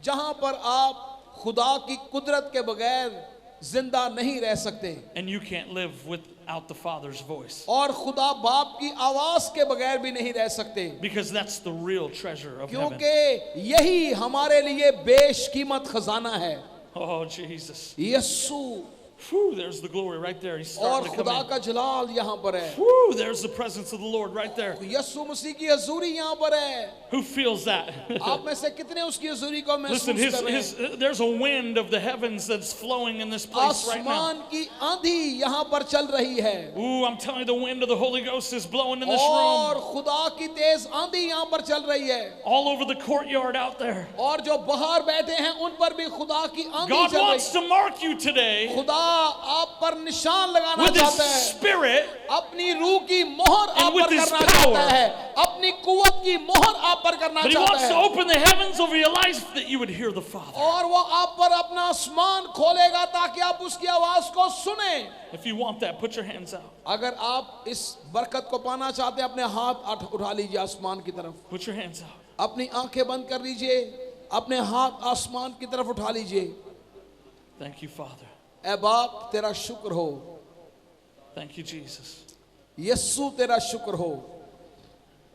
जहां पर आप खुदा की कुदरत के बगैर जिंदा नहीं रह सकते And you can't live without the Father's voice. और खुदा बाप की आवाज के बगैर भी नहीं रह सकते Because that's the real treasure of heaven. क्योंकि यही हमारे लिए बेशकीमत खजाना है। Oh, Jesus. Yeshu Whew, there's the glory right there. He's और starting to खुदा come in. का जलाल यहाँ पर है। Whew, there's the presence of the Lord right there. यीशु मसीह की हजूरी यहाँ पर है। Who feels that? आप में से कितने उसकी हजूरी को Listen, महसूस कर रहे हैं? there's a wind of the heavens that's flowing in this place right now. आसमान की आंधी यहाँ पर चल रही है Ooh, I'm telling you, the wind of the Holy Ghost is blowing in this और room. खुदा की तेज आंधी यहाँ पर चल रही है All over the courtyard out there. और जो बाहर बैठे हैं उन पर भी खुदा की आंधी God चल wants रही to mark you है। today खुदा आप पर निशान लगाना with His चाहता है, Spirit अपनी रूह की मोहर and आप with पर His करना चाहता power. है, अपनी कुव्वत की मोहर आप पर करना But He चाहता wants to है open the heavens over your life that you would hear the Father. और वो आप पर अपना आसमान खोलेगा ताकि आप उसकी आवाज को सुने। If you want that, put your hands out. अगर आप इस बरकत को पाना चाहते हैं अपने हाथ उठा लीजिए आसमान की तरफ, Put your hands out. अपनी आंखें बंद कर लीजिए, अपने हाथ आसमान की तरफ उठा लीजिए। Thank you, Father. ऐ बाप तेरा शुक्र हो, Thank you, Jesus. यीशु तेरा शुक्र हो।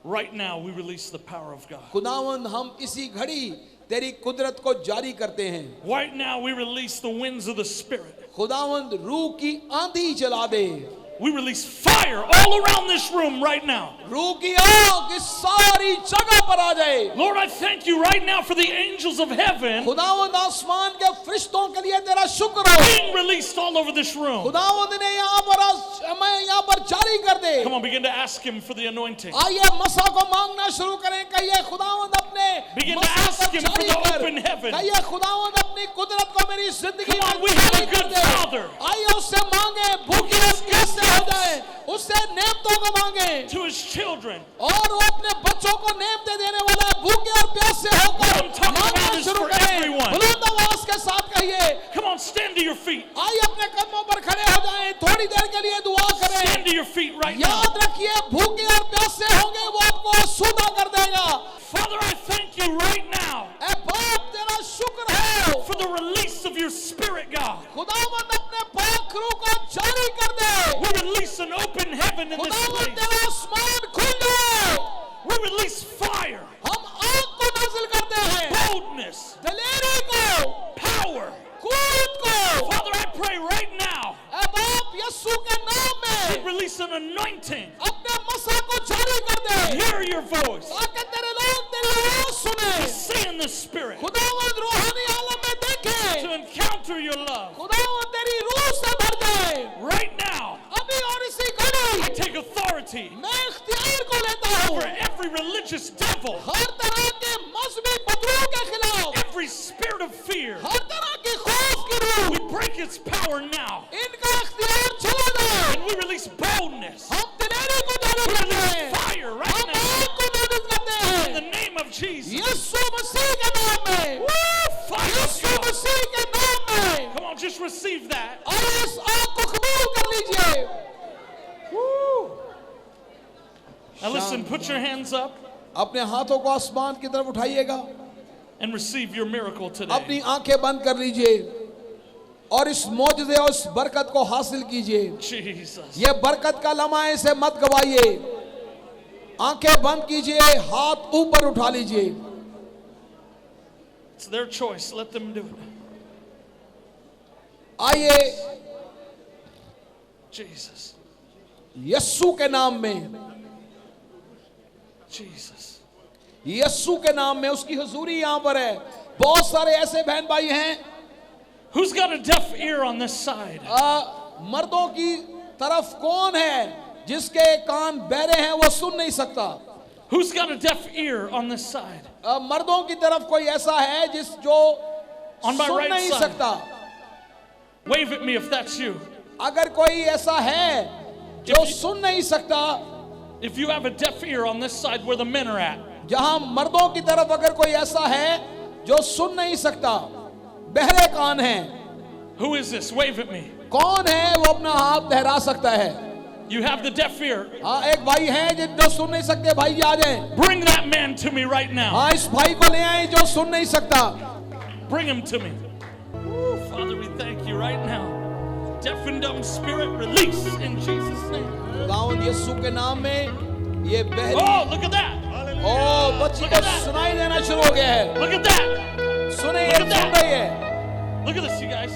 Right now, we release the power of God. खुदावंद हम इसी घड़ी तेरी कुदरत को जारी करते हैं। Right now, we release the winds of the Spirit. खुदावंद रूह की आंधी चला दे, We release fire all around this room right now. रूह की आग इस सारी जगह पर आ जाए। Lord, I thank you right now for the angels of heaven खुदावंद आसमान के फरिश्तों के लिए तेरा शुक्र हो। being released all over this room. खुदावंद ने यहाँ पर हमें यहाँ पर जारी कर दे। Come on, begin to ask Him for the anointing. आइए मसा को मांगना शुरू करें। कहिए खुदावंद अपने Begin to मसा ask को Him for जारी the कर। open heaven. कहिए खुदावंद अपनी कुदरत को मेरी जिंदगी Come on, में we have a जारी कर good दे। Father. आइए उससे मांगे, भूखे और प्यासे हो जाए, उससे नेमतों को मांगे To His children. और वो अपने बच्चों को नेमते देने वाला है। भूखे और प्यासे What I'm होकर talking about मांगना is शुरू for करें। everyone. बुलंद आवाज के साथ कहिए। Come on, stand to your feet. आइए अपने कदमों पर खड़े हो जाएं, थोड़ी देर के लिए दुआ करें। Stand to your feet right now. याद रखिए भूखे और प्यासे होंगे वो आपको आसूदा कर देगा। Father, I thank you right now ऐ बाप तेरा शुक्र है, for the release of your Spirit, God. खुदावंद अपने पाक रूह को जारी कर दे। We release an open heaven in this खुदावंद place. तेरा आसमान खुल जाए। We release fire, हम आग को नाजिल करते हैं, boldness, दिलेरी को, power. कुव्वत को। Father, I pray right now, ऐ बाप यीशु के नाम में we release an anointing. अपने मसा को जारी कर दे Hear your voice. ताकि तेरे लोग तेरी आवाज सुने। See in the Spirit. खुदावंद रूहानी आलम में देखे, To encounter your love. खुदावंद तेरी रूह से भर जाए। Right now, अभी और इसी I घड़ी take authority मैं इख्तियार को लेता हूँ over every religious devil, हर तरह के मजहबी बदलुओं के खिलाफ, every spirit of fear. हर तरह की खौफ की रूह, We break its power now. इनका इख्तियार चला जाए। And we release boldness. हम दिलेरी को जारी We करते release हैं, fire right हम now. आग को नाजिल करते In the हैं name of Jesus. यीशु मसीह के नाम में। Woo! Fire of Yeshu God. मसीह के नाम में Come on, just receive that. और इस आग को कबूल कर लीजिए। Now listen, put your hands up अपने हाथों को आसमान की तरफ उठाइएगा, and receive your miracle today. अपनी आंखें बंद कर लीजिए और इस मौजज़े और इस बरकत को हासिल कीजिए। Jesus. ये बरकत का लम्हा है, इसे मत गवाइए। आंखें बंद कीजिए, हाथ ऊपर उठा लीजिए। It's their choice. Let them do it. आइए Jesus. यस्सु के नाम में, Jesus. यस्सु के नाम में उसकी हुजूरी यहां पर है। बहुत सारे ऐसे बहन भाई हैं, Who's got a deaf ear on this side? मर्दों की तरफ कौन है जिसके कान बहरे हैं, वो सुन नहीं सकता? Who's got a deaf ear on this side? मर्दों की तरफ कोई ऐसा है जो On my सुन right नहीं side. सकता? Wave at me if that's you. अगर कोई ऐसा है जो सुन नहीं सकता, If you have a deaf ear on this side where the men are at, जहां मर्दों की तरफ अगर कोई ऐसा है जो सुन नहीं सकता, बहरे कान हैं, who is this? Wave at me. कौन है वो अपना हाथ लहरा सकता है? You have the deaf ear. हाँ, एक भाई है जो सुन नहीं सकते, भाई आ जाएं। Bring that man to me right now. हाँ, इस भाई को ले आए जो सुन नहीं सकता। Bring him to me. Ooh, Father, we thank you right now. Deaf and dumb spirit, release in Jesus' name. खुदावंद यीशु के नाम में ये बहरी, Oh, look at that. ओ बच्ची को सुनाई देना शुरू हो गया है। Look at that. सुने, Look at सुन that. रही है। Look at this, you guys.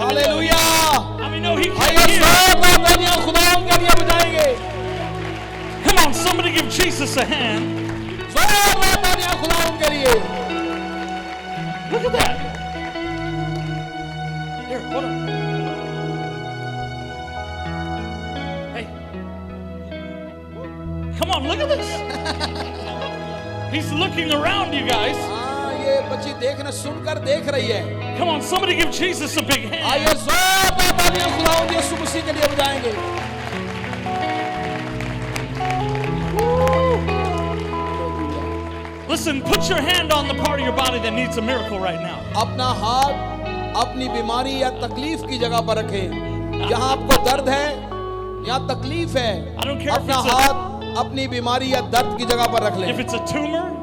Hallelujah. How many know he can आइए hear? जोरदार तालियां खुदावंद के लिए बजाएंगे। Come on, somebody give Jesus a hand. जोरदार तालियां खुदावंद के लिए। Look at that. Here, hold on. Hey. Come on, look at this. He's looking around, you guys. हाँ, ये बच्ची देखना, सुनकर देख रही है। Come on, somebody give Jesus a big hand. आइए जोरदार तालियां खुदावंद यीशु मसीह के लिए बजाएंगे। Listen, put your hand on the part of your body that needs a miracle right now. अपना हाथ अपनी बीमारी या तकलीफ की जगह पर रखें। जहां आपको दर्द है या तकलीफ है, I don't care if अपना it's a- हाथ अपनी बीमारी या दर्द की जगह पर रख लें। If it's a tumor,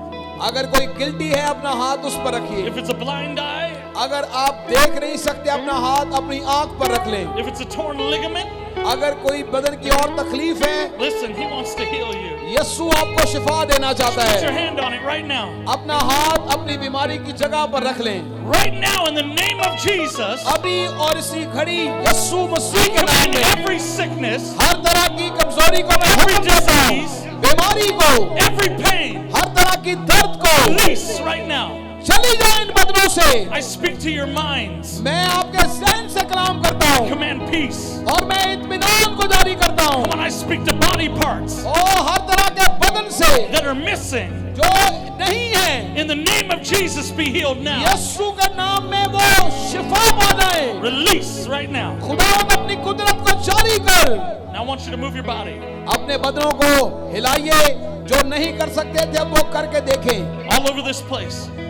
अगर कोई गिल्टी है, अपना हाथ उस पर रखिए। if it's a blind eye, अगर आप देख नहीं सकते, अपना हाथ अपनी आंख पर रख लें। if it's a torn ligament, अगर कोई बदन की और तकलीफ है, listen, he wants to heal you. यीशु आपको शिफा देना चाहता Put your है। hand on it right now. अपना हाथ अपनी बीमारी की जगह पर रख लें। Right now, in the name of Jesus, अभी और इसी घड़ी यीशु मसीह के नाम command में every sickness, हर तरह की कमजोरी को मैं every खत्म करता हूं। disease, बीमारी को, every pain, हर तरह की दर्द को release right now. चली जाए इन बदनों से। I speak to your minds. मैं आपके ज़हन से कलाम करता हूं Command peace. और मैं इत्मीनान को जारी करता हूं। Come on, I speak to body parts और हर तरह के बदन से that are missing. जो नहीं है, In the name of Jesus, be healed now. यीशु के नाम में वो शिफा पा जाए। Release right now. खुदावंद अपनी कुदरत को जारी कर। Now I want you to move your body अपने बदनों को हिलाइए। जो नहीं कर सकते थे अब वो करके देखें। all over this place.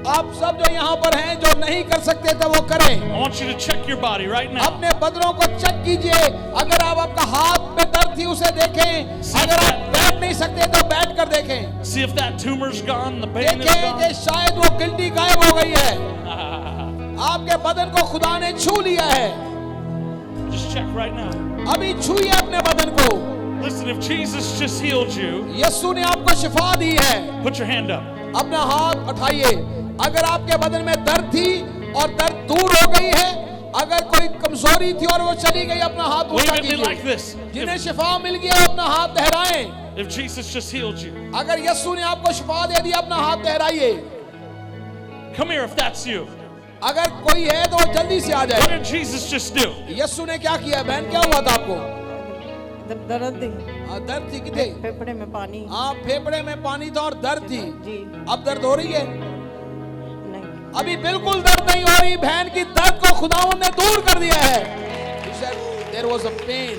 आप सब जो यहाँ पर हैं, जो नहीं कर सकते थे वो करें। I want you to check your body right now. अपने बदनों को चेक कीजिए। अगर आप आपका हाथ में दर्द थी उसे देखें। अगर आप बैठ नहीं सकते तो बैठ कर देखें। See if that tumor's gone, the pain is देखें कि gone. शायद वो गिल्टी गायब हो गई है। आपके बदन को खुदा ने छू लिया है। Just check right now. अभी छूइए अपने बदन को। Listen, if Jesus just healed you, यीशु ने आपको शिफा दी है। put your hand up. अपना हाथ उठाइए। अगर आपके बदन में दर्द थी और दर्द दूर हो गई है, अगर कोई कमजोरी थी और वो चली गई, अपना हाथ Wave ऊंचा at me like कीजिए। this. जिन्हें शिफा मिल गया अपना हाथ लहराएं। If Jesus just healed you, अगर यीशु ने आपको शिफा दे दी, अपना हाथ लहराइए। come here if that's you. अगर कोई है तो वो जल्दी से आ What जाए। did Jesus just do? यीशु ने क्या किया? बहन, क्या हुआ था आपको? दर्द थी, दर्द थी कितने? फेफड़े में पानी। हाँ, फेफड़े में पानी था और दर्द थी। जी अब दर्द हो रही है? नहीं। अभी बिल्कुल दर्द नहीं हो रही। बहन की दर्द को खुदावंद ने दूर कर दिया है। He said there was a pain,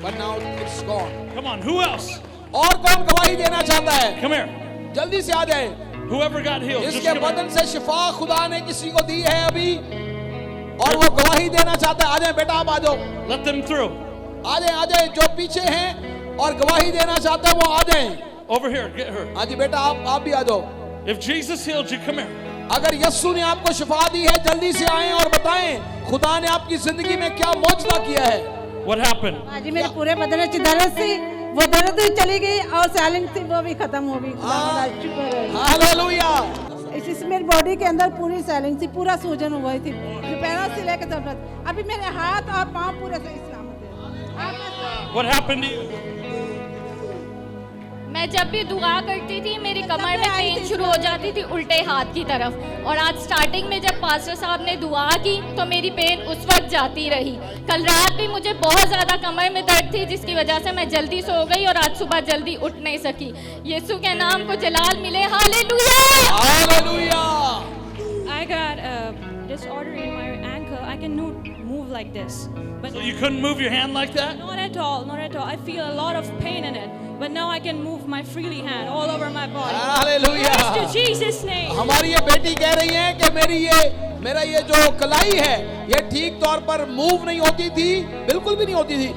but now it's gone. Come on, who else? और कौन गवाही देना चाहता है? Come here. जल्दी से आ जाए। Whoever got healed, just जिसके come here. बदन से शिफा खुदा ने किसी को दी है अभी, और वो गवाही देना चाहता है, आ जाए बेटा, आप आ जाओ। Let them through. आ जाए जो पीछे हैं और गवाही देना चाहते हैं वो आ जाए। Over here, get her. हाँ जी बेटा, आप भी आ जाओ। If Jesus healed you, come here. अगर यीशु ने आपको शिफा दी है, जल्दी से आएं और बताएं खुदा ने आपकी जिंदगी में क्या मौजूदा किया है। What happened? आज मेरे पूरे बदन में दर्द थी, वो दर्द चली गई और सैलिंग थी वो भी खत्म हो गई। हाँ। शुक्र है। हालेलुया। इसमें मेरी बॉडी के अंदर पूरी स्वेलिंग थी, पूरा सूजन हुई थी, पैरों से लेकर तब तक। अभी मेरे हाथ और पाँव पूरे सही सलामत है। What happened to you? मैं जब भी दुआ करती थी मेरी कमर में पेन शुरू हो जाती थी उल्टे हाथ की तरफ, और आज स्टार्टिंग में जब पास्टर साहब ने दुआ की तो मेरी पेन उस वक्त जाती रही। कल रात भी मुझे बहुत ज़्यादा कमर में दर्द थी, जिसकी वजह से मैं जल्दी सो गई और आज सुबह जल्दी उठ नहीं सकी। यीशु के नाम को जलाल मिले, hallelujah. Hallelujah. I got a disorder in my ankle. I can move like this. But So you couldn't move your hand like that? not at all, not at all. I feel a lot of pain in it. But now I can move my freely hand all over my body. Hallelujah. Praise to Jesus' name. हमारी ये बेटी कह रही है कि मेरा ये जो कलाई है ये ठीक तौर पर मूव नहीं होती थी, बिल्कुल भी नहीं होती थी,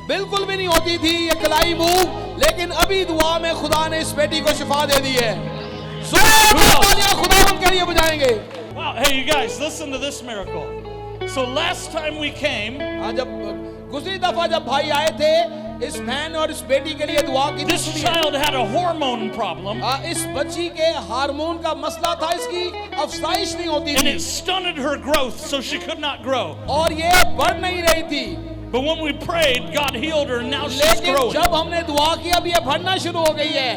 बिल्कुल भी नहीं होती थी ये कलाई मूव, लेकिन अभी दुआ में खुदा ने इस बेटी को शिफा दे दी है। खुदा के लिए बजाएंगे। Wow, hey you guys, listen to this miracle. So last time we came, जब दूसरी दफा जब भाई आए थे, इस बहन और इस बेटी के लिए दुआ की थी। this child had a hormone problem इस बच्ची के हार्मोन का मसला था, इसकी अफसाइश नहीं होती and थी it stunted her growth so she could not grow. और ये बढ़ नहीं रही थी, But when we prayed, God healed her and now she's लेकिन growing. जब हमने दुआ की अब ये बढ़ना शुरू हो गई है।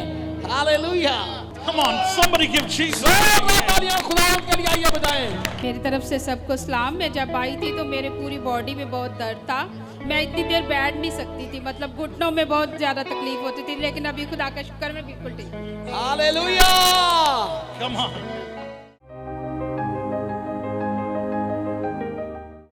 Hallelujah. Come on, somebody give Jesus a big hand. तालियां खुदा के लिए आइए बताएं। मेरी तरफ से सबको सलाम। मैं जब आई थी तो मेरे पूरी बॉडी में बहुत दर्द था, मैं इतनी देर बैठ नहीं सकती थी, मतलब घुटनों में बहुत ज़्यादा तकलीफ होती थी, लेकिन अभी खुदा का शुक्र मैं बिल्कुल ठीक हूँ। हालेलुया। Come on.